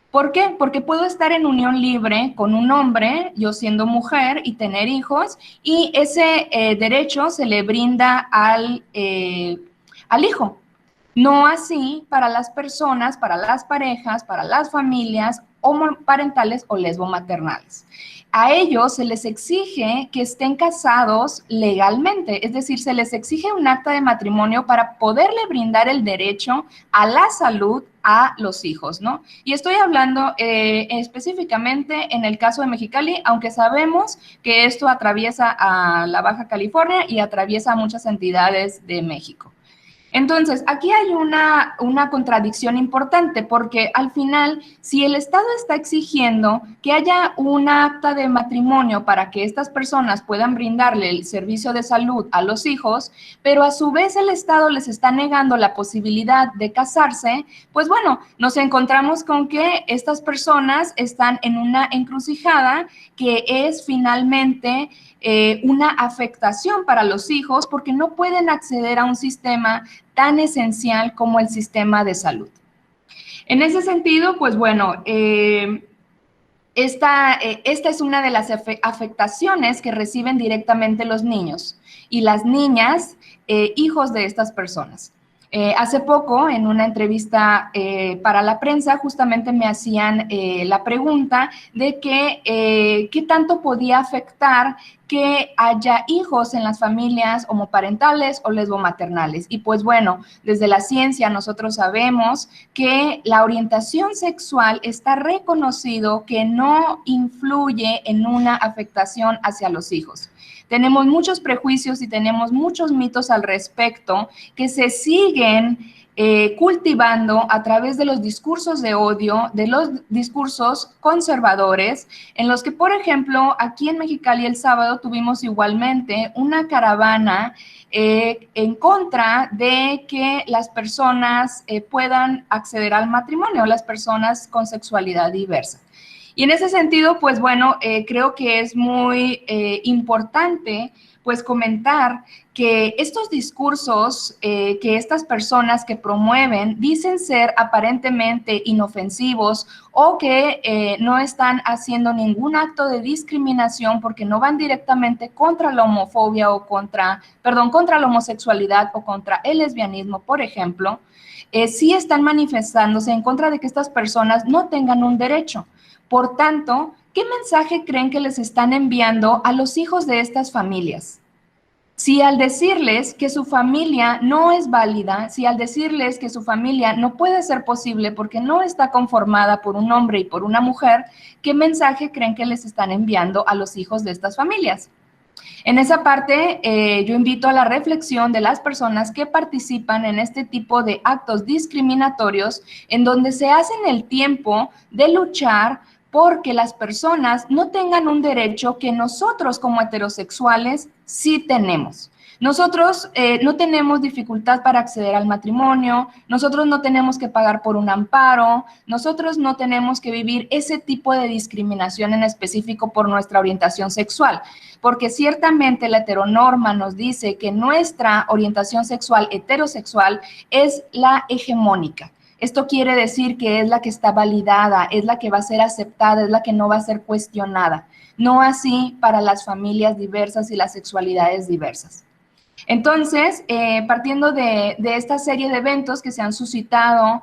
¿Por qué? Porque puedo estar en unión libre con un hombre, yo siendo mujer, y tener hijos, y ese derecho se le brinda al hijo. No así para las personas, para las parejas, para las familias homoparentales o lesbomaternales. A ellos se les exige que estén casados legalmente, es decir, se les exige un acta de matrimonio para poderle brindar el derecho a la salud a los hijos, ¿no? Y estoy hablando específicamente en el caso de Mexicali, aunque sabemos que esto atraviesa a la Baja California y atraviesa a muchas entidades de México. Entonces, aquí hay una contradicción importante porque al final, si el Estado está exigiendo que haya un acta de matrimonio para que estas personas puedan brindarle el servicio de salud a los hijos, pero a su vez el Estado les está negando la posibilidad de casarse, pues bueno, nos encontramos con que estas personas están en una encrucijada que es finalmente una afectación para los hijos porque no pueden acceder a un sistema tan esencial como el sistema de salud. En ese sentido, pues bueno, esta es una de las afectaciones que reciben directamente los niños y las niñas, hijos de estas personas. Hace poco, en una entrevista para la prensa, justamente me hacían la pregunta de que qué tanto podía afectar que haya hijos en las familias homoparentales o lesbomaternales. Y pues bueno, desde la ciencia nosotros sabemos que la orientación sexual está reconocido que no influye en una afectación hacia los hijos. Tenemos muchos prejuicios y tenemos muchos mitos al respecto que se siguen cultivando a través de los discursos de odio, de los discursos conservadores, en los que, por ejemplo, aquí en Mexicali el sábado tuvimos igualmente una caravana en contra de que las personas puedan acceder al matrimonio, las personas con sexualidad diversa. Y en ese sentido, pues bueno, creo que es muy importante pues comentar que estos discursos que estas personas que promueven dicen ser aparentemente inofensivos o que no están haciendo ningún acto de discriminación porque no van directamente contra la homofobia o contra la homosexualidad o contra el lesbianismo, por ejemplo, sí están manifestándose en contra de que estas personas no tengan un derecho. Por tanto, ¿qué mensaje creen que les están enviando a los hijos de estas familias? Si al decirles que su familia no es válida, si al decirles que su familia no puede ser posible porque no está conformada por un hombre y por una mujer, ¿qué mensaje creen que les están enviando a los hijos de estas familias? En esa parte, yo invito a la reflexión de las personas que participan en este tipo de actos discriminatorios, en donde se hacen el tiempo de luchar porque las personas no tengan un derecho que nosotros como heterosexuales sí tenemos. Nosotros no tenemos dificultad para acceder al matrimonio, nosotros no tenemos que pagar por un amparo, nosotros no tenemos que vivir ese tipo de discriminación en específico por nuestra orientación sexual, porque ciertamente la heteronorma nos dice que nuestra orientación sexual heterosexual es la hegemónica. Esto quiere decir que es la que está validada, es la que va a ser aceptada, es la que no va a ser cuestionada. No así para las familias diversas y las sexualidades diversas. Entonces, partiendo de esta serie de eventos que se han suscitado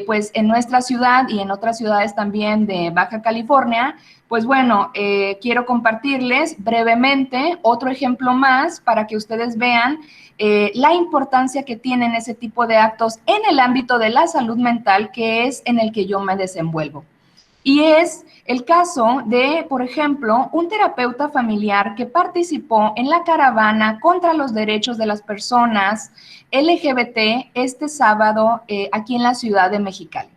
pues en nuestra ciudad y en otras ciudades también de Baja California, pues bueno, quiero compartirles brevemente otro ejemplo más para que ustedes vean la importancia que tienen ese tipo de actos en el ámbito de la salud mental, que es en el que yo me desenvuelvo. Y es el caso de, por ejemplo, un terapeuta familiar que participó en la caravana contra los derechos de las personas LGBT este sábado aquí en la ciudad de Mexicali.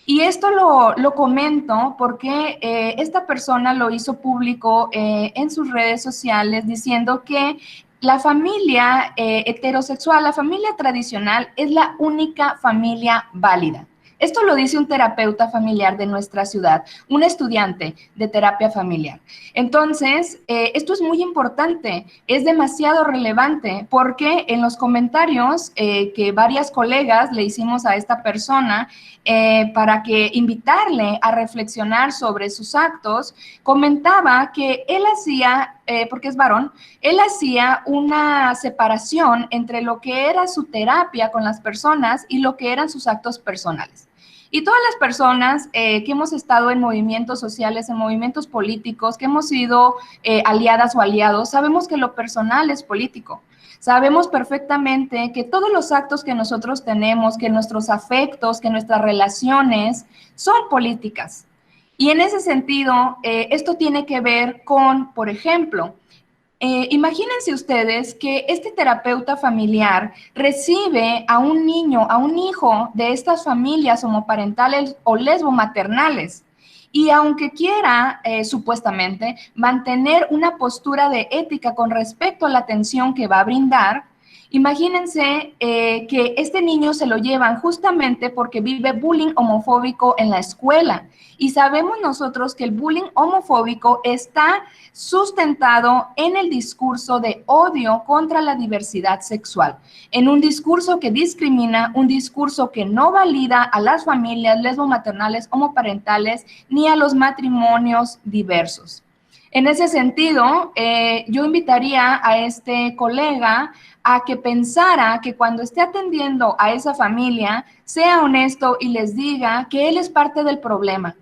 Y esto lo comento porque esta persona lo hizo público en sus redes sociales diciendo que la familia heterosexual, la familia tradicional, es la única familia válida. Esto lo dice un terapeuta familiar de nuestra ciudad, un estudiante de terapia familiar. Entonces, esto es muy importante, es demasiado relevante porque en los comentarios que varias colegas le hicimos a esta persona para que invitarle a reflexionar sobre sus actos, comentaba que él hacía, porque es varón, él hacía una separación entre lo que era su terapia con las personas y lo que eran sus actos personales. Y todas las personas que hemos estado en movimientos sociales, en movimientos políticos, que hemos sido aliadas o aliados, sabemos que lo personal es político. Sabemos perfectamente que todos los actos que nosotros tenemos, que nuestros afectos, que nuestras relaciones son políticas. Y en ese sentido, esto tiene que ver con, por ejemplo, imagínense ustedes que este terapeuta familiar recibe a un niño, a un hijo de estas familias homoparentales o lesbomaternales, y aunque quiera, supuestamente, mantener una postura de ética con respecto a la atención que va a brindar, Imagínense que este niño se lo llevan justamente porque vive bullying homofóbico en la escuela. Y sabemos nosotros que el bullying homofóbico está sustentado en el discurso de odio contra la diversidad sexual, en un discurso que discrimina, un discurso que no valida a las familias lesbomaternales, homoparentales, ni a los matrimonios diversos. En ese sentido, yo invitaría a este colega a que pensara que cuando esté atendiendo a esa familia, sea honesto y les diga que él es parte del problema,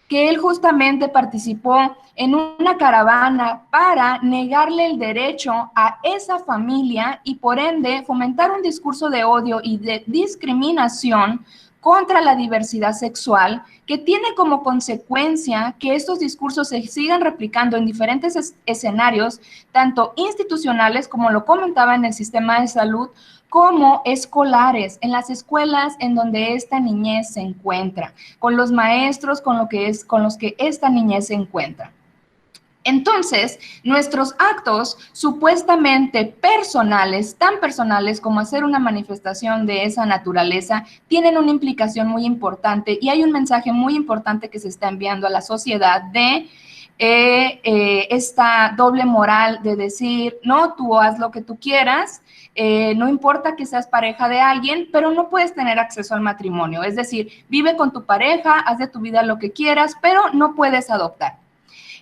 que él justamente participó en una caravana para negarle el derecho a esa familia y por ende fomentar un discurso de odio y de discriminación contra la diversidad sexual, que tiene como consecuencia que estos discursos se sigan replicando en diferentes escenarios, tanto institucionales, como lo comentaba en el sistema de salud, como escolares, en las escuelas en donde esta niñez se encuentra, con los maestros con los que esta niñez se encuentra. Entonces, nuestros actos supuestamente personales, tan personales como hacer una manifestación de esa naturaleza, tienen una implicación muy importante y hay un mensaje muy importante que se está enviando a la sociedad de esta doble moral de decir, no, tú haz lo que tú quieras, no importa que seas pareja de alguien, pero no puedes tener acceso al matrimonio. Es decir, vive con tu pareja, haz de tu vida lo que quieras, pero no puedes adoptar.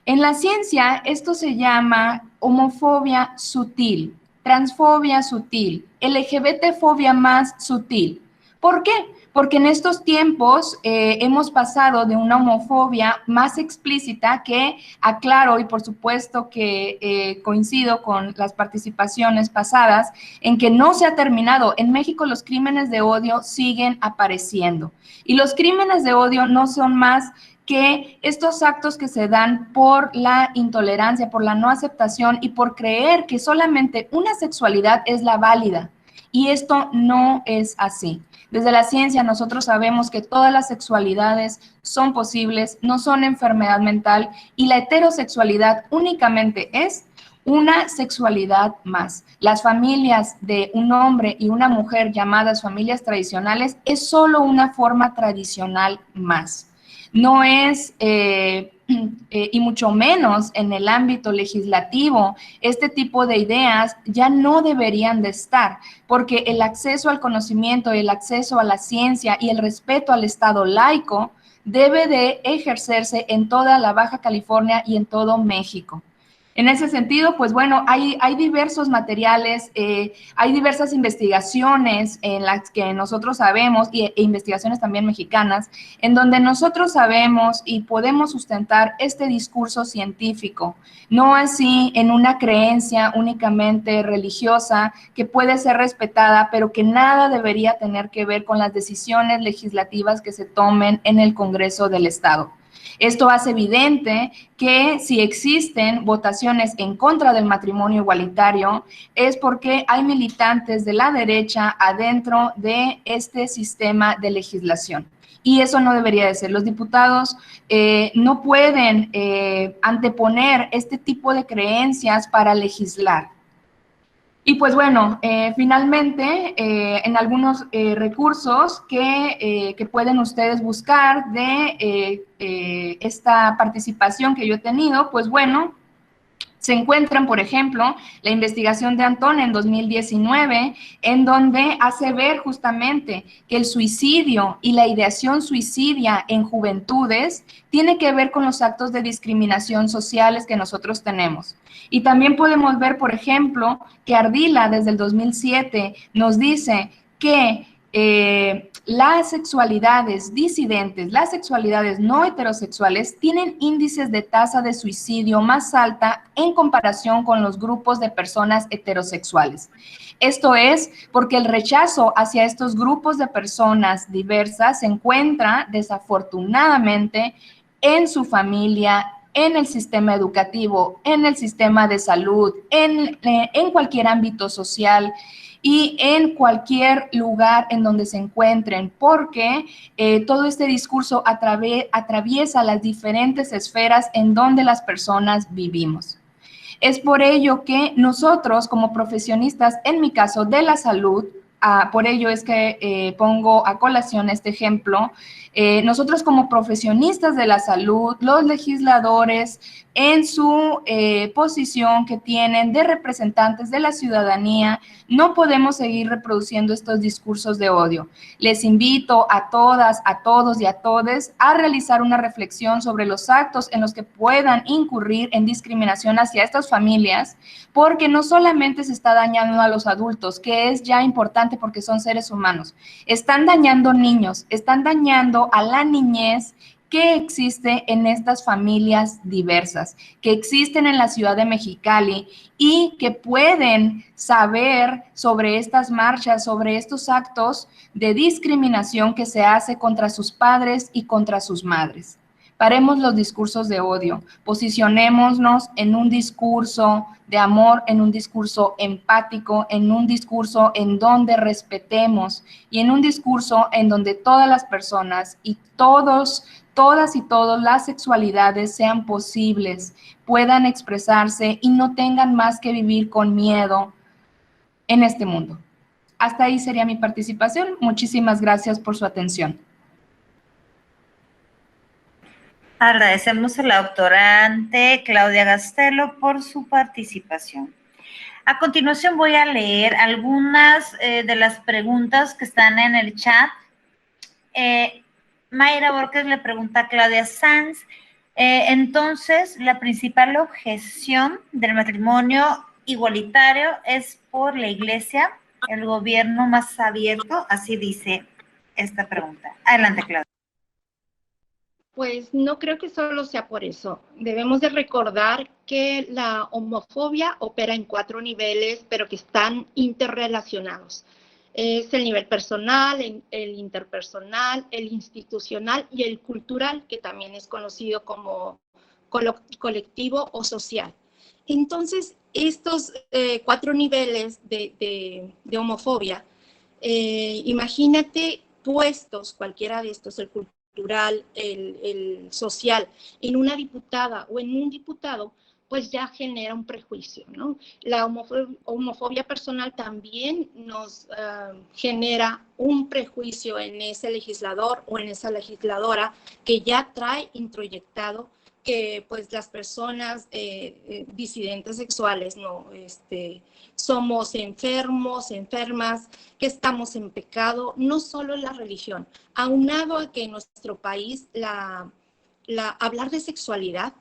En la ciencia, esto se llama homofobia sutil, transfobia sutil, LGBT-fobia más sutil. ¿Por qué? Porque en estos tiempos hemos pasado de una homofobia más explícita que, aclaro, y por supuesto que coincido con las participaciones pasadas, en que no se ha terminado. En México los crímenes de odio siguen apareciendo. Y los crímenes de odio no son más que estos actos que se dan por la intolerancia, por la no aceptación y por creer que solamente una sexualidad es la válida. Y esto no es así. Desde la ciencia nosotros sabemos que todas las sexualidades son posibles, no son enfermedad mental y la heterosexualidad únicamente es una sexualidad más. Las familias de un hombre y una mujer llamadas familias tradicionales es solo una forma tradicional más. No es, y mucho menos en el ámbito legislativo, este tipo de ideas ya no deberían de estar, porque el acceso al conocimiento, el acceso a la ciencia y el respeto al Estado laico debe de ejercerse en toda la Baja California y en todo México. En ese sentido, pues bueno, hay diversos materiales, hay diversas investigaciones en las que nosotros sabemos, e investigaciones también mexicanas, en donde nosotros sabemos y podemos sustentar este discurso científico, no así en una creencia únicamente religiosa que puede ser respetada, pero que nada debería tener que ver con las decisiones legislativas que se tomen en el Congreso del Estado. Esto hace evidente que si existen votaciones en contra del matrimonio igualitario es porque hay militantes de la derecha adentro de este sistema de legislación. Y eso no debería de ser. Los diputados no pueden anteponer este tipo de creencias para legislar. Y pues bueno, finalmente, en algunos recursos que pueden ustedes buscar de esta participación que yo he tenido, pues bueno, se encuentran, por ejemplo, la investigación de Antón en 2019, en donde hace ver justamente que el suicidio y la ideación suicidia en juventudes tiene que ver con los actos de discriminación sociales que nosotros tenemos. Y también podemos ver, por ejemplo, que Ardila desde el 2007 nos dice que las sexualidades disidentes, las sexualidades no heterosexuales tienen índices de tasa de suicidio más alta en comparación con los grupos de personas heterosexuales. Esto es porque el rechazo hacia estos grupos de personas diversas se encuentra desafortunadamente en su familia, en el sistema educativo, en el sistema de salud, en cualquier ámbito social y en cualquier lugar en donde se encuentren, porque todo este discurso atraviesa las diferentes esferas en donde las personas vivimos. Es por ello que nosotros como profesionistas, en mi caso de la salud, por ello es que pongo a colación este ejemplo. Nosotros como profesionistas de la salud, los legisladores en su posición que tienen de representantes de la ciudadanía, no podemos seguir reproduciendo estos discursos de odio. Les invito a todas, a todos y a todes a realizar una reflexión sobre los actos en los que puedan incurrir en discriminación hacia estas familias, porque no solamente se está dañando a los adultos, que es ya importante porque son seres humanos, están dañando niños, están dañando a la niñez que existe en estas familias diversas, que existen en la ciudad de Mexicali y que pueden saber sobre estas marchas, sobre estos actos de discriminación que se hace contra sus padres y contra sus madres. Paremos los discursos de odio, posicionémonos en un discurso de amor, en un discurso empático, en un discurso en donde respetemos y en un discurso en donde todas las personas y todas y todos las sexualidades sean posibles, puedan expresarse y no tengan más que vivir con miedo en este mundo. Hasta ahí sería mi participación. Muchísimas gracias por su atención. Agradecemos a la doctorante Claudia Gastelo por su participación. A continuación voy a leer algunas de las preguntas que están en el chat. Mayra Borges le pregunta a Claudia Sanz, entonces la principal objeción del matrimonio igualitario es por la iglesia, el gobierno más abierto, así dice esta pregunta. Adelante, Claudia. Pues no creo que solo sea por eso. Debemos de recordar que la homofobia opera en 4 niveles, pero que están interrelacionados. Es el nivel personal, el interpersonal, el institucional y el cultural, que también es conocido como colectivo o social. Entonces, estos 4 niveles de homofobia, imagínate puestos cualquiera de estos, el cultural, el social, en una diputada o en un diputado, pues ya genera un prejuicio, ¿no? La homofobia personal también nos genera un prejuicio en ese legislador o en esa legisladora que ya trae introyectado que pues las personas disidentes sexuales no somos enfermos, enfermas, que estamos en pecado, no solo en la religión, aunado a que en nuestro país hablar de sexualidad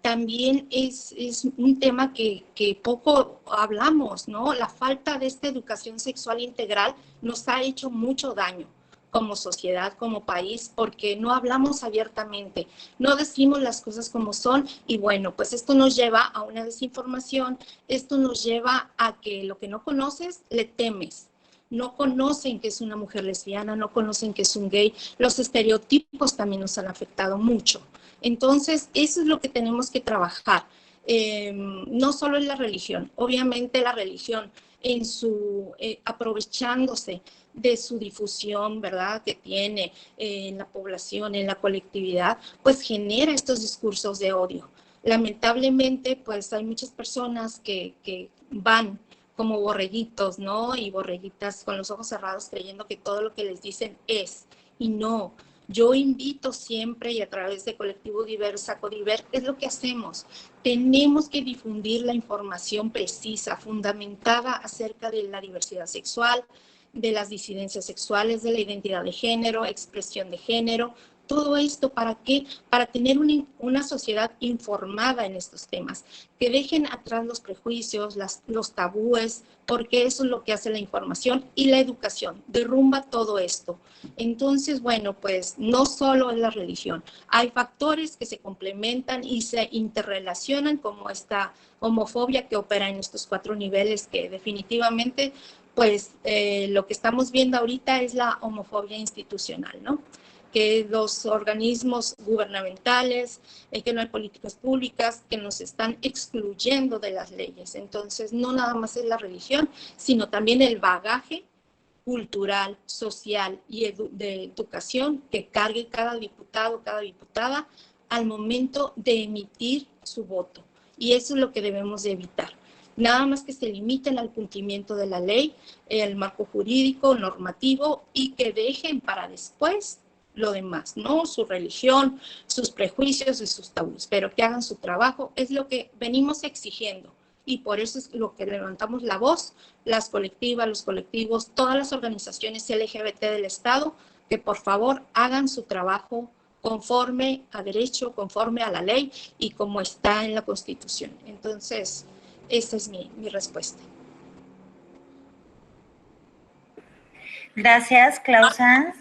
también es un tema que poco hablamos, ¿no? La falta de esta educación sexual integral nos ha hecho mucho daño como sociedad, como país, porque no hablamos abiertamente, no decimos las cosas como son y bueno, pues esto nos lleva a una desinformación, esto nos lleva a que lo que no conoces, le temes. No conocen que es una mujer lesbiana, no conocen que es un gay, los estereotipos también nos han afectado mucho. Entonces, eso es lo que tenemos que trabajar. No solo en la religión, obviamente la religión en su aprovechándose de su difusión, ¿verdad?, que tiene en la población, en la colectividad, pues genera estos discursos de odio. Lamentablemente, pues hay muchas personas que van como borreguitos, ¿no? Y borreguitas con los ojos cerrados creyendo que todo lo que les dicen es, y no. Yo invito siempre y a través de Colectivo Diversa, Codiver, es lo que hacemos. Tenemos que difundir la información precisa, fundamentada acerca de la diversidad sexual, de las disidencias sexuales, de la identidad de género, expresión de género. Todo esto, ¿para qué? Para tener una sociedad informada en estos temas, que dejen atrás los prejuicios, los tabúes, porque eso es lo que hace la información y la educación, derrumba todo esto. Entonces, bueno, pues no solo es la religión, hay factores que se complementan y se interrelacionan, como esta homofobia que opera en estos 4 niveles, que definitivamente, pues lo que estamos viendo ahorita es la homofobia institucional, ¿no? Que los organismos gubernamentales, que no hay políticas públicas, que nos están excluyendo de las leyes. Entonces, no nada más es la religión, sino también el bagaje cultural, social y de educación que cargue cada diputado, cada diputada al momento de emitir su voto. y eso es lo que debemos de evitar. Nada más que se limiten al cumplimiento de la ley, el marco jurídico, normativo, y que dejen para después lo demás, ¿no? Su religión, sus prejuicios y sus tabús, pero que hagan su trabajo, es lo que venimos exigiendo. Y por eso es lo que levantamos la voz, las colectivas, los colectivos, todas las organizaciones LGBT del Estado, que por favor hagan su trabajo conforme a derecho, conforme a la ley y como está en la Constitución. Entonces, esa es mi respuesta. Gracias, Clau Sanz.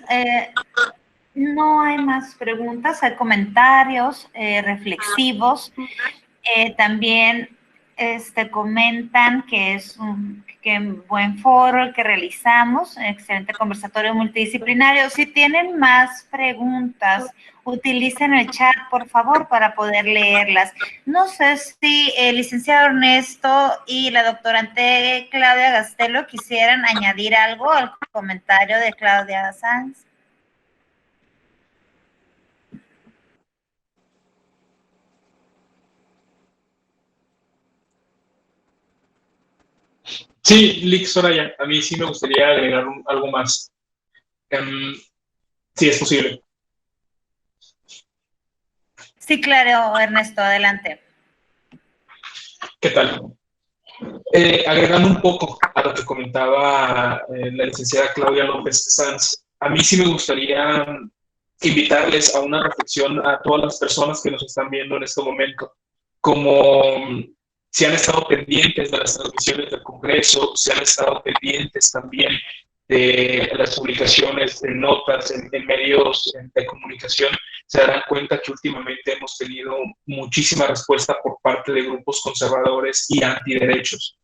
No hay más preguntas, hay comentarios reflexivos. También comentan que es un buen foro el que realizamos, excelente conversatorio multidisciplinario. Si tienen más preguntas, utilicen el chat, por favor, para poder leerlas. No sé si el licenciado Ernesto y la doctorante Claudia Gastelo quisieran añadir algo al comentario de Claudia Sanz. Sí, Lick Soraya, a mí sí me gustaría agregar algo más. Sí, es posible. Sí, claro, Ernesto, adelante. ¿Qué tal? Agregando un poco a lo que comentaba la licenciada Claudia López Sanz, a mí sí me gustaría invitarles a una reflexión a todas las personas que nos están viendo en este momento, como si han estado pendientes de las transmisiones del Congreso, si han estado pendientes también de las publicaciones de notas en medios de comunicación, se darán cuenta que últimamente hemos tenido muchísima respuesta por parte de grupos conservadores y antiderechos.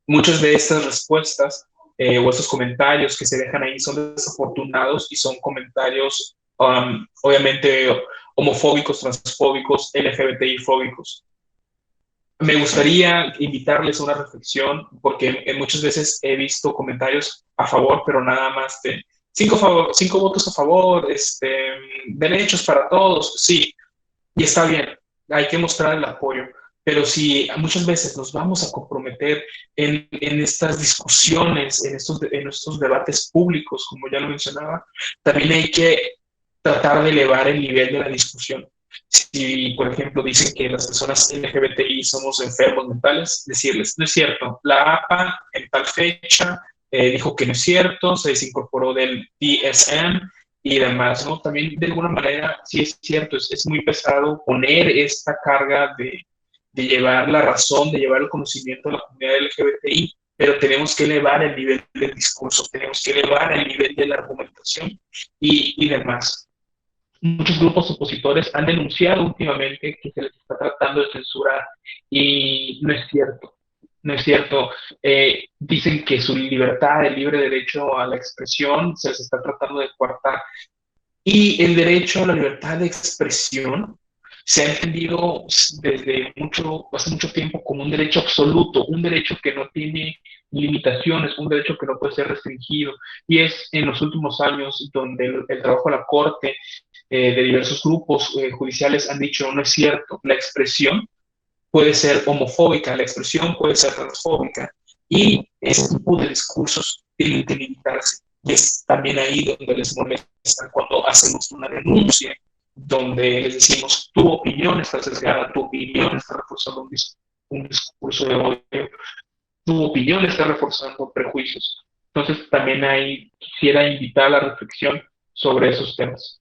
Muchas de estas respuestas o estos comentarios que se dejan ahí son desafortunados y son comentarios obviamente homofóbicos, transfóbicos, LGBTI-fóbicos. Me gustaría invitarles a una reflexión, porque muchas veces he visto comentarios a favor, pero nada más de 5 votos a favor, derechos para todos, sí, y está bien, hay que mostrar el apoyo, pero si muchas veces nos vamos a comprometer en estas discusiones, en estos debates públicos, como ya lo mencionaba, también hay que tratar de elevar el nivel de la discusión. Si, por ejemplo, dicen que las personas LGBTI somos enfermos mentales, decirles, no es cierto, la APA en tal fecha dijo que no es cierto, se desincorporó del DSM y demás, ¿no? También, de alguna manera, sí es cierto, es muy pesado poner esta carga de llevar la razón, de llevar el conocimiento a la comunidad LGBTI, pero tenemos que elevar el nivel del discurso, tenemos que elevar el nivel de la argumentación y demás. Muchos grupos opositores han denunciado últimamente que se les está tratando de censurar y no es cierto, no es cierto. Dicen que su libertad, el libre derecho a la expresión se les está tratando de coartar. Y el derecho a la libertad de expresión se ha entendido hace mucho tiempo como un derecho absoluto, un derecho que no tiene limitaciones, un derecho que no puede ser restringido. Y es en los últimos años donde el trabajo de la Corte, de diversos grupos judiciales han dicho, no es cierto, la expresión puede ser homofóbica, la expresión puede ser transfóbica, y ese tipo de discursos tienen que limitarse. Y es también ahí donde les molesta cuando hacemos una denuncia, donde les decimos, tu opinión está sesgada, tu opinión está reforzando un discurso de odio, tu opinión está reforzando prejuicios. Entonces también ahí quisiera invitar a la reflexión sobre esos temas.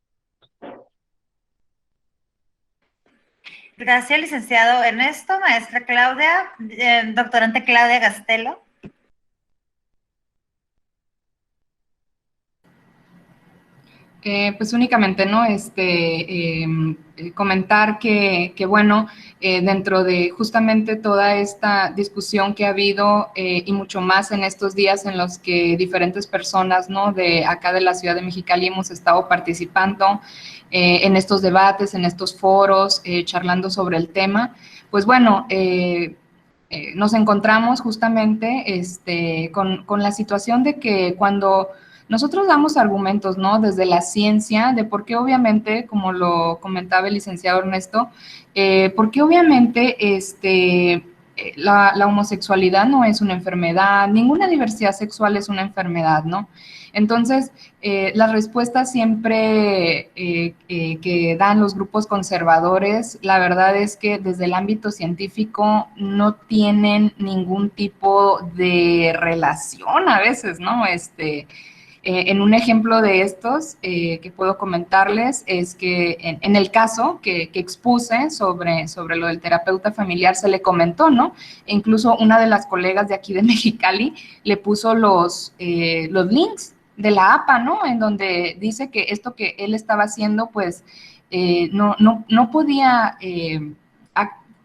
Gracias, licenciado Ernesto. Maestra Claudia, doctorante Claudia Gastelo. Pues únicamente, ¿no? Comentar que bueno, dentro de justamente toda esta discusión que ha habido y mucho más en estos días en los que diferentes personas, ¿no? De acá de la ciudad de Mexicali hemos estado participando en estos debates, en estos foros, charlando sobre el tema, pues bueno, nos encontramos justamente con la situación de que cuando nosotros damos argumentos, ¿no? Desde la ciencia, de por qué obviamente, como lo comentaba el licenciado Ernesto, porque obviamente la homosexualidad no es una enfermedad, ninguna diversidad sexual es una enfermedad, ¿no? Entonces, las respuestas siempre que dan los grupos conservadores, la verdad es que desde el ámbito científico no tienen ningún tipo de relación a veces, ¿no? En un ejemplo de estos que puedo comentarles es que en el caso que expuse sobre lo del terapeuta familiar se le comentó, ¿no? E incluso una de las colegas de aquí de Mexicali le puso los links de la APA, ¿no? En donde dice que esto que él estaba haciendo, pues, no podía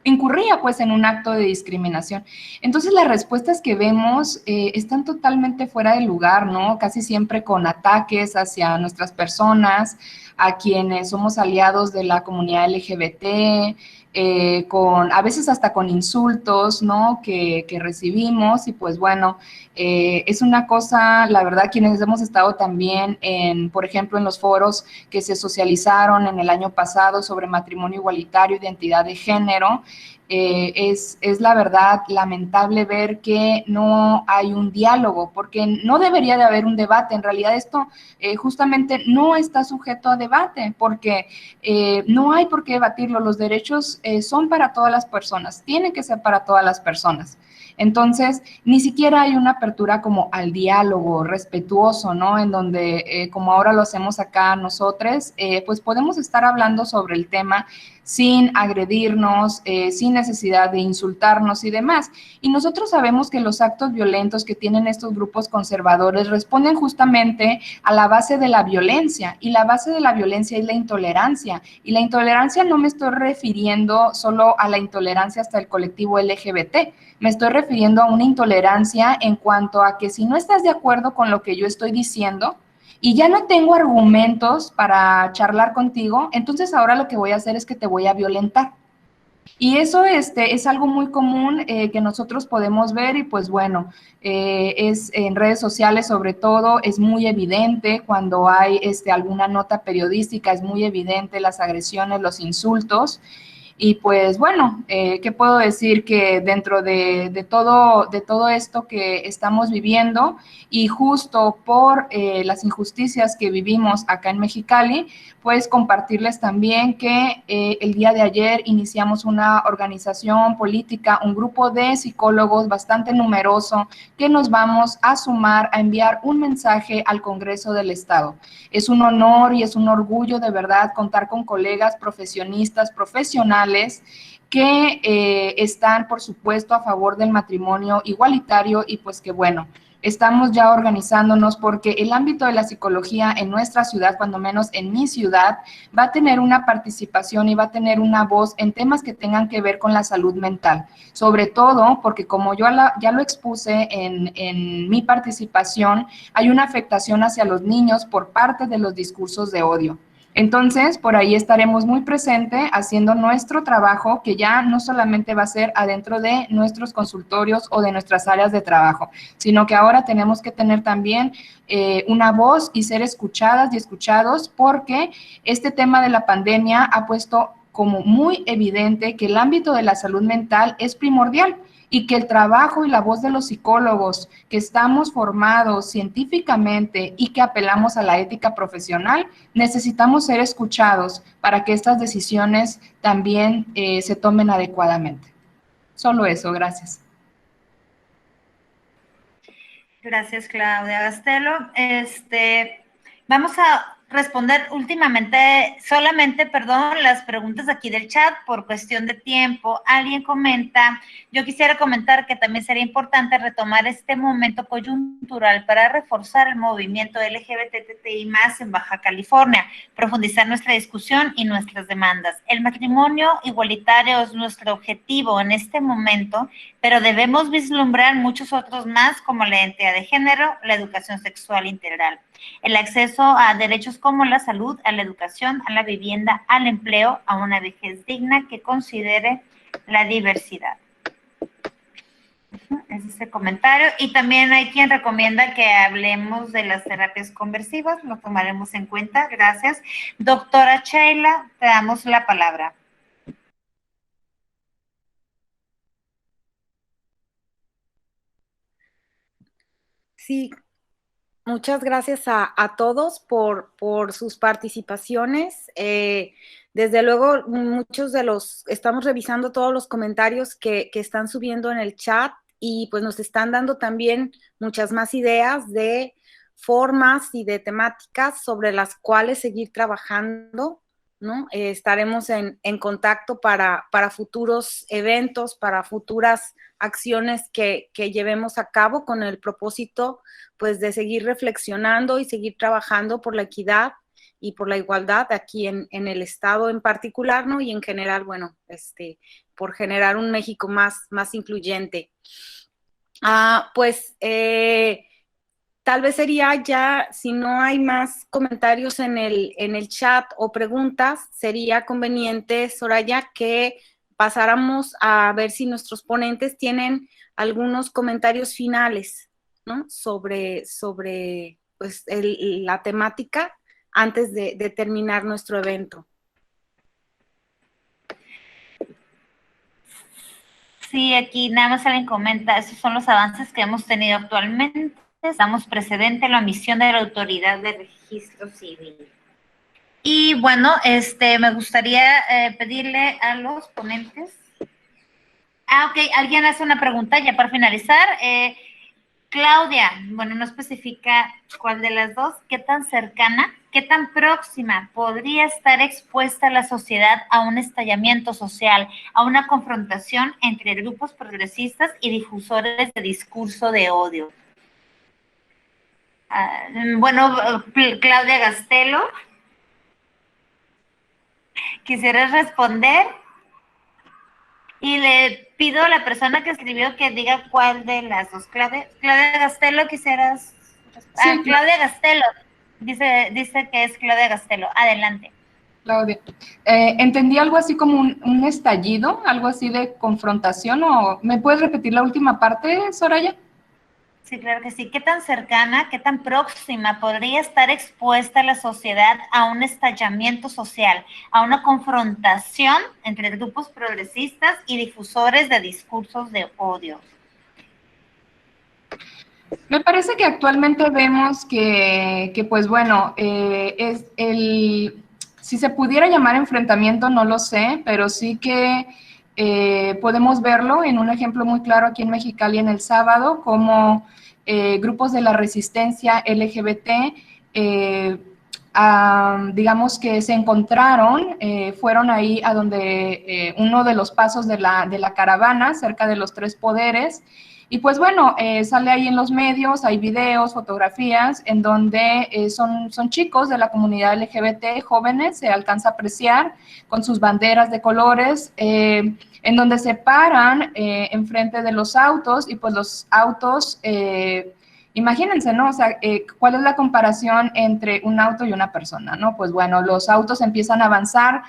incurría pues en un acto de discriminación. Entonces las respuestas que vemos están totalmente fuera de lugar, ¿no? Casi siempre con ataques hacia nuestras personas, a quienes somos aliados de la comunidad LGBT, a veces hasta con insultos, ¿no? Que recibimos y pues bueno, es una cosa, la verdad, quienes hemos estado también por ejemplo, en los foros que se socializaron en el año pasado sobre matrimonio igualitario, identidad de género, es la verdad lamentable ver que no hay un diálogo, porque no debería de haber un debate. En realidad esto justamente no está sujeto a debate, porque no hay por qué debatirlo. Los derechos son para todas las personas, tienen que ser para todas las personas. Entonces, ni siquiera hay una apertura como al diálogo respetuoso, ¿no? En donde, como ahora lo hacemos acá nosotros, pues podemos estar hablando sobre el tema sin agredirnos, sin necesidad de insultarnos y demás. Y nosotros sabemos que los actos violentos que tienen estos grupos conservadores responden justamente a la base de la violencia, y la base de la violencia es la intolerancia. Y la intolerancia no me estoy refiriendo solo a la intolerancia hasta el colectivo LGBT, me estoy refiriendo a una intolerancia en cuanto a que si no estás de acuerdo con lo que yo estoy diciendo y ya no tengo argumentos para charlar contigo, entonces ahora lo que voy a hacer es que te voy a violentar. Y eso es algo muy común que nosotros podemos ver y pues bueno, es en redes sociales sobre todo, es muy evidente cuando hay alguna nota periodística, es muy evidente las agresiones, los insultos. Y pues bueno, ¿qué puedo decir? Que dentro de todo esto que estamos viviendo y justo por las injusticias que vivimos acá en Mexicali, pues compartirles también que el día de ayer iniciamos una organización política, un grupo de psicólogos bastante numeroso que nos vamos a sumar a enviar un mensaje al Congreso del Estado. Es un honor y es un orgullo de verdad contar con colegas profesionistas, profesionales que están, por supuesto, a favor del matrimonio igualitario y pues que bueno, estamos ya organizándonos porque el ámbito de la psicología en nuestra ciudad, cuando menos en mi ciudad, va a tener una participación y va a tener una voz en temas que tengan que ver con la salud mental. Sobre todo porque como yo ya lo expuse en mi participación, hay una afectación hacia los niños por parte de los discursos de odio. Entonces, por ahí estaremos muy presentes haciendo nuestro trabajo, que ya no solamente va a ser adentro de nuestros consultorios o de nuestras áreas de trabajo, sino que ahora tenemos que tener también una voz y ser escuchadas y escuchados, porque este tema de la pandemia ha puesto como muy evidente que el ámbito de la salud mental es primordial y que el trabajo y la voz de los psicólogos que estamos formados científicamente y que apelamos a la ética profesional, necesitamos ser escuchados para que estas decisiones también se tomen adecuadamente. Solo eso, gracias. Gracias, Claudia Gastelo. Vamos a responder solamente, las preguntas aquí del chat por cuestión de tiempo. Alguien comenta, yo quisiera comentar que también sería importante retomar este momento coyuntural para reforzar el movimiento LGBTTI+ en Baja California, profundizar nuestra discusión y nuestras demandas. El matrimonio igualitario es nuestro objetivo en este momento, pero debemos vislumbrar muchos otros más, como la identidad de género, la educación sexual integral, el acceso a derechos como la salud, a la educación, a la vivienda, al empleo, a una vejez digna que considere la diversidad. Es este comentario. Y también hay quien recomienda que hablemos de las terapias conversivas. Lo tomaremos en cuenta. Gracias. Doctora Sheila, te damos la palabra. Sí, muchas gracias a todos por sus participaciones. Desde luego, estamos revisando todos los comentarios que están subiendo en el chat y pues nos están dando también muchas más ideas de formas y de temáticas sobre las cuales seguir trabajando, ¿no? Estaremos en contacto para futuros eventos, para futuras acciones que llevemos a cabo con el propósito pues de seguir reflexionando y seguir trabajando por la equidad y por la igualdad aquí en el estado en particular, ¿no? Y en general, bueno, por generar un México más incluyente. Tal vez sería ya, si no hay más comentarios en el chat o preguntas, sería conveniente, Soraya, que pasáramos a ver si nuestros ponentes tienen algunos comentarios finales, ¿no? Sobre pues, la temática antes de terminar nuestro evento. Sí, aquí nada más alguien comenta, esos son los avances que hemos tenido actualmente. Damos precedente a la omisión de la autoridad de registro civil. Y bueno, me gustaría pedirle a los ponentes. Ok, alguien hace una pregunta ya para finalizar. Claudia, bueno, no especifica cuál de las dos, qué tan cercana, qué tan próxima podría estar expuesta la sociedad a un estallamiento social, a una confrontación entre grupos progresistas y difusores de discurso de odio. Bueno, Claudia Gastelo, ¿quisieras responder? Y le pido a la persona que escribió que diga cuál de las dos. Claudia Gastelo, ¿quisieras? Sí, Claudia Gastelo. Dice que es Claudia Gastelo. Adelante. Claudia. Entendí algo así como un estallido, algo así de confrontación, ¿o me puedes repetir la última parte, Soraya? Sí, claro que sí. ¿Qué tan cercana, qué tan próxima podría estar expuesta la sociedad a un estallamiento social, a una confrontación entre grupos progresistas y difusores de discursos de odio? Me parece que actualmente vemos que pues bueno, si se pudiera llamar enfrentamiento, no lo sé, pero sí que podemos verlo en un ejemplo muy claro aquí en Mexicali en el sábado, como grupos de la resistencia LGBT, digamos que se encontraron, fueron ahí a donde uno de los pasos de la caravana, cerca de los Tres Poderes, y pues bueno, sale ahí en los medios, hay videos, fotografías, en donde son chicos de la comunidad LGBT, jóvenes, se alcanza a apreciar, con sus banderas de colores, en donde se paran enfrente de los autos, y pues los autos, imagínense, ¿no? O sea, ¿cuál es la comparación entre un auto y una persona, no? Pues bueno, los autos empiezan a avanzar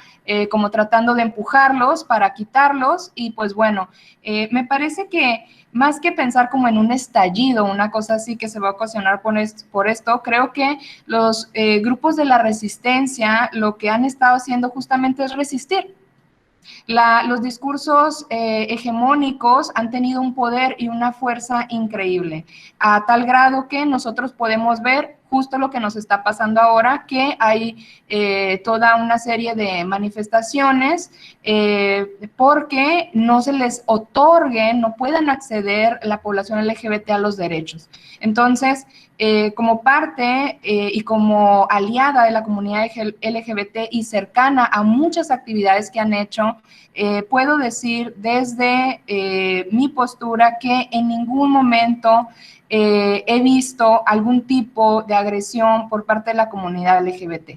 como tratando de empujarlos para quitarlos, y pues bueno, me parece que más que pensar como en un estallido, una cosa así que se va a ocasionar por esto, creo que los grupos de la resistencia lo que han estado haciendo justamente es resistir. Los discursos hegemónicos han tenido un poder y una fuerza increíble, a tal grado que nosotros podemos ver justo lo que nos está pasando ahora, que hay toda una serie de manifestaciones porque no se les otorguen, no puedan acceder la población LGBT a los derechos. Entonces, como parte y como aliada de la comunidad LGBT y cercana a muchas actividades que han hecho, puedo decir desde mi postura que en ningún momento he visto algún tipo de agresión por parte de la comunidad LGBT.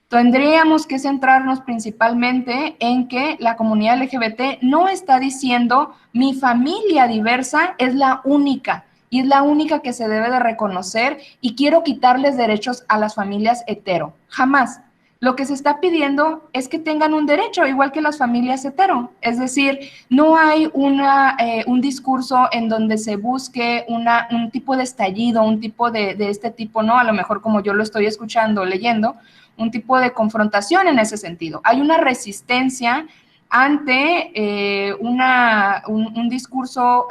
Tendríamos que centrarnos principalmente en que la comunidad LGBT no está diciendo mi familia diversa es la única y es la única que se debe de reconocer y quiero quitarles derechos a las familias hetero. Jamás. Lo que se está pidiendo es que tengan un derecho, igual que las familias hetero. Es decir, no hay un discurso en donde se busque un tipo de estallido, un tipo de este tipo, ¿no? A lo mejor como yo lo estoy escuchando, leyendo, un tipo de confrontación en ese sentido. Hay una resistencia ante un discurso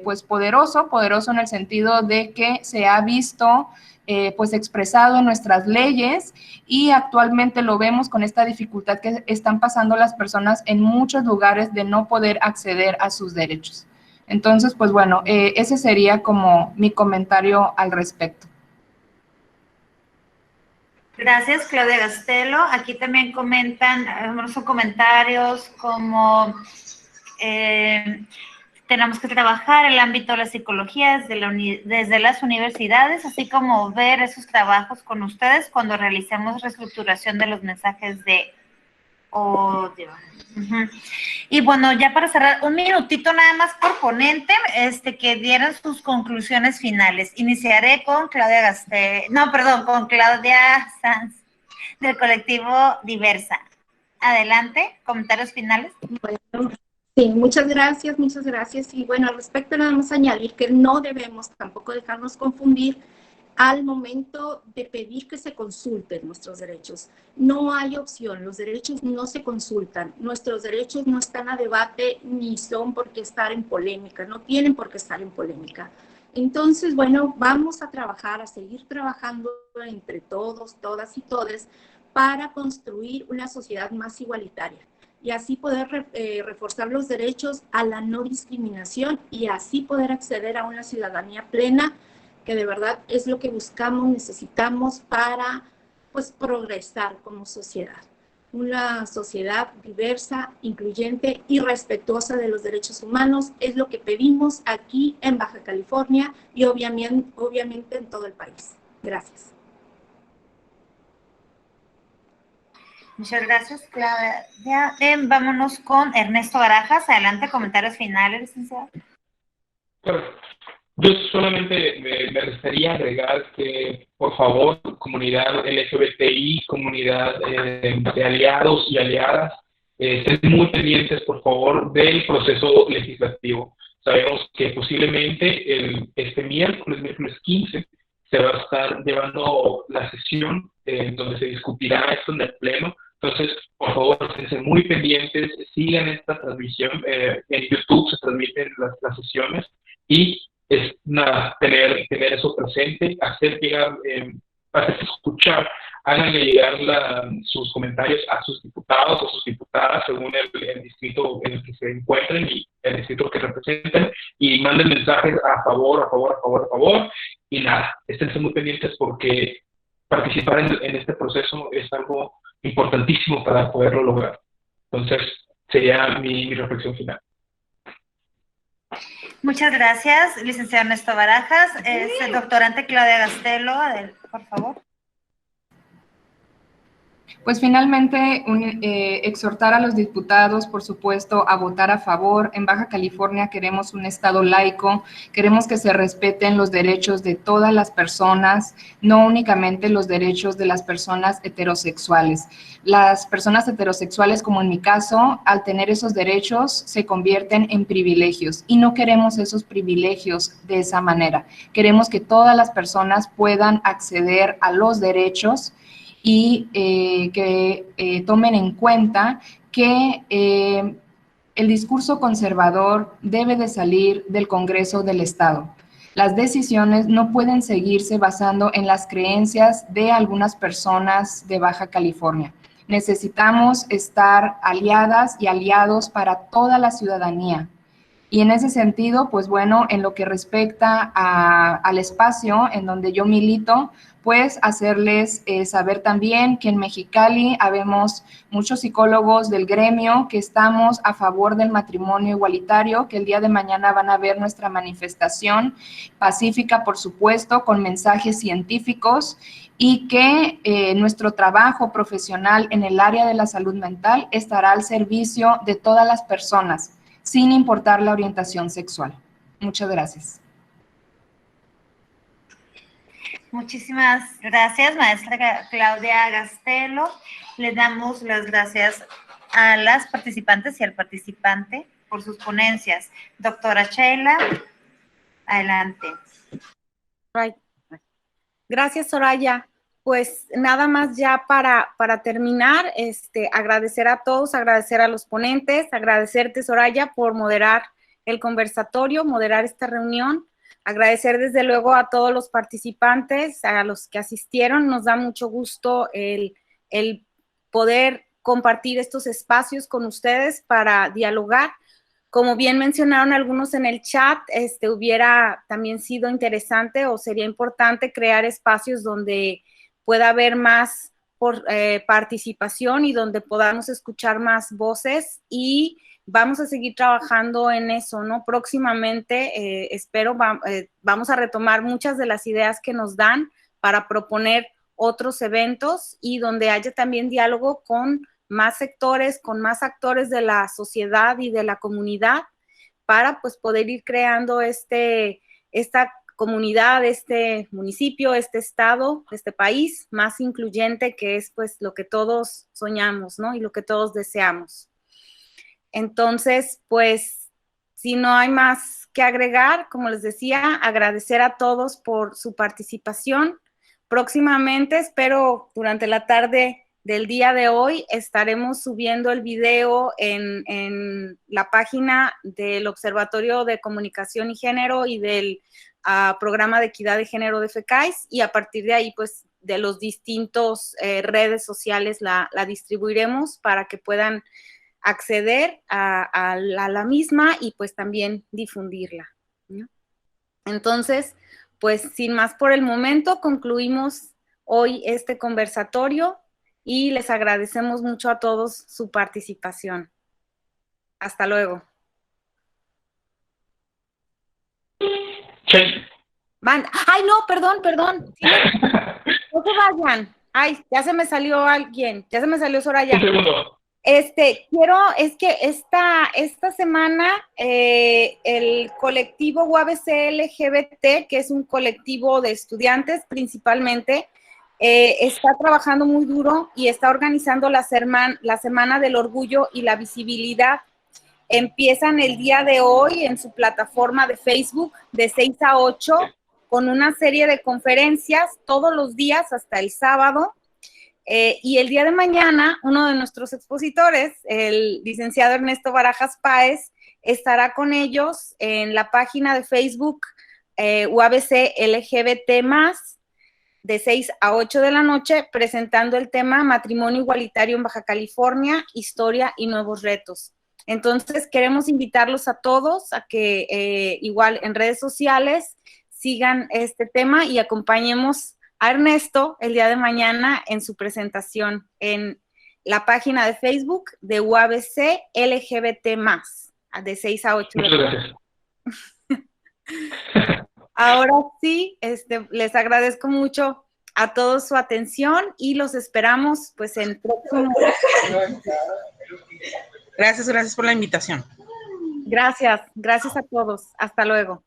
pues poderoso en el sentido de que se ha visto pues expresado en nuestras leyes y actualmente lo vemos con esta dificultad que están pasando las personas en muchos lugares de no poder acceder a sus derechos. Entonces, pues bueno, ese sería como mi comentario al respecto. Gracias, Claudia Gastelo. Aquí también comentan, son comentarios como tenemos que trabajar el ámbito de la psicología desde las universidades, así como ver esos trabajos con ustedes cuando realicemos reestructuración de los mensajes de odio. Y bueno, ya para cerrar, un minutito nada más por ponente, que dieran sus conclusiones finales. Iniciaré con Claudia con Claudia Sanz, del colectivo Diversa. Adelante, comentarios finales. Bueno, sí, muchas gracias. Y bueno, al respecto nada más añadir que no debemos tampoco dejarnos confundir al momento de pedir que se consulten nuestros derechos. No hay opción, los derechos no se consultan, nuestros derechos no están a debate ni son por qué estar en polémica, no tienen por qué estar en polémica. Entonces, bueno, vamos a trabajar, a seguir trabajando entre todos, todas y todes para construir una sociedad más igualitaria y así poder reforzar los derechos a la no discriminación y así poder acceder a una ciudadanía plena, que de verdad es lo que buscamos, necesitamos para pues progresar como sociedad. Una sociedad diversa, incluyente y respetuosa de los derechos humanos es lo que pedimos aquí en Baja California y obviamente en todo el país. Gracias. Muchas gracias, Claudia. Vámonos con Ernesto Barajas. Adelante, comentarios finales, licenciado. Claro. Yo solamente me gustaría agregar que, por favor, comunidad LGBTI, comunidad de aliados y aliadas, estén muy pendientes, por favor, del proceso legislativo. Sabemos que posiblemente este miércoles 15, se va a estar llevando la sesión donde se discutirá esto en el Pleno. Entonces, por favor, estén muy pendientes, sigan esta transmisión. En YouTube se transmiten las sesiones y es nada, tener eso presente, hacer llegar, hacer escuchar, háganle llegar sus comentarios a sus diputados o sus diputadas según el distrito en el que se encuentren y el distrito que representen y manden mensajes a favor, y nada, estén muy pendientes porque participar en este proceso es algo importantísimo para poderlo lograr. Entonces, sería mi reflexión final. Muchas gracias, licenciado Ernesto Barajas. Doctorante Claudia Gastelo, por favor. Pues finalmente exhortar a los diputados, por supuesto, a votar a favor. En Baja California queremos un estado laico, queremos que se respeten los derechos de todas las personas, no únicamente los derechos de las personas heterosexuales. Las personas heterosexuales, como en mi caso, al tener esos derechos, se convierten en privilegios y no queremos esos privilegios de esa manera. Queremos que todas las personas puedan acceder a los derechos y que tomen en cuenta que el discurso conservador debe de salir del Congreso del Estado. Las decisiones no pueden seguirse basando en las creencias de algunas personas de Baja California. Necesitamos estar aliadas y aliados para toda la ciudadanía. Y en ese sentido, pues bueno, en lo que respecta al espacio en donde yo milito, pues hacerles saber también que en Mexicali habemos muchos psicólogos del gremio que estamos a favor del matrimonio igualitario, que el día de mañana van a ver nuestra manifestación pacífica, por supuesto, con mensajes científicos y que nuestro trabajo profesional en el área de la salud mental estará al servicio de todas las personas, sin importar la orientación sexual. Muchas gracias. Muchísimas gracias, maestra Claudia Gastelo. Le damos las gracias a las participantes y al participante por sus ponencias. Doctora Sheila, adelante. Gracias, Soraya. Pues nada más ya para terminar, agradecer a todos, agradecer a los ponentes, agradecerte, Soraya, por moderar el conversatorio, moderar esta reunión, agradecer desde luego a todos los participantes, a los que asistieron. Nos da mucho gusto el poder compartir estos espacios con ustedes para dialogar. Como bien mencionaron algunos en el chat, hubiera también sido interesante o sería importante crear espacios donde pueda haber más participación y donde podamos escuchar más voces, y vamos a seguir trabajando en eso, ¿no? Próximamente, espero, vamos a retomar muchas de las ideas que nos dan para proponer otros eventos y donde haya también diálogo con más sectores, con más actores de la sociedad y de la comunidad, para pues poder ir creando esta comunidad, este municipio, este estado, este país más incluyente, que es pues lo que todos soñamos, ¿no? Y lo que todos deseamos. Entonces, pues, si no hay más que agregar, como les decía, agradecer a todos por su participación. Próximamente, espero durante la tarde del día de hoy, estaremos subiendo el video en la página del Observatorio de Comunicación y Género y del Programa de Equidad de Género de FECAIS, y a partir de ahí, pues, de los distintos redes sociales la distribuiremos para que puedan acceder a la misma y pues también difundirla, ¿no? Entonces, pues sin más por el momento, concluimos hoy este conversatorio y les agradecemos mucho a todos su participación. Hasta luego. Sí. Ay, no, perdón. Sí, no se vayan. Ay, ya se me salió alguien. Ya se me salió Soraya. Un segundo. Es que esta semana el colectivo UABC LGBT, que es un colectivo de estudiantes principalmente, está trabajando muy duro y está organizando la Semana del Orgullo y la Visibilidad. Empiezan el día de hoy en su plataforma de Facebook de 6 a 8 con una serie de conferencias todos los días hasta el sábado. Y el día de mañana, uno de nuestros expositores, el licenciado Ernesto Barajas Páez, estará con ellos en la página de Facebook UABC LGBT+, de 6 a 8 de la noche, presentando el tema Matrimonio Igualitario en Baja California, Historia y Nuevos Retos. Entonces, queremos invitarlos a todos a que igual en redes sociales sigan este tema y acompañemos a Ernesto el día de mañana en su presentación en la página de Facebook de UABC LGBT+, de 6 a 8. Muchas gracias. Ahora sí, les agradezco mucho a todos su atención y los esperamos pues en próximo. Gracias por la invitación. Gracias a todos. Hasta luego.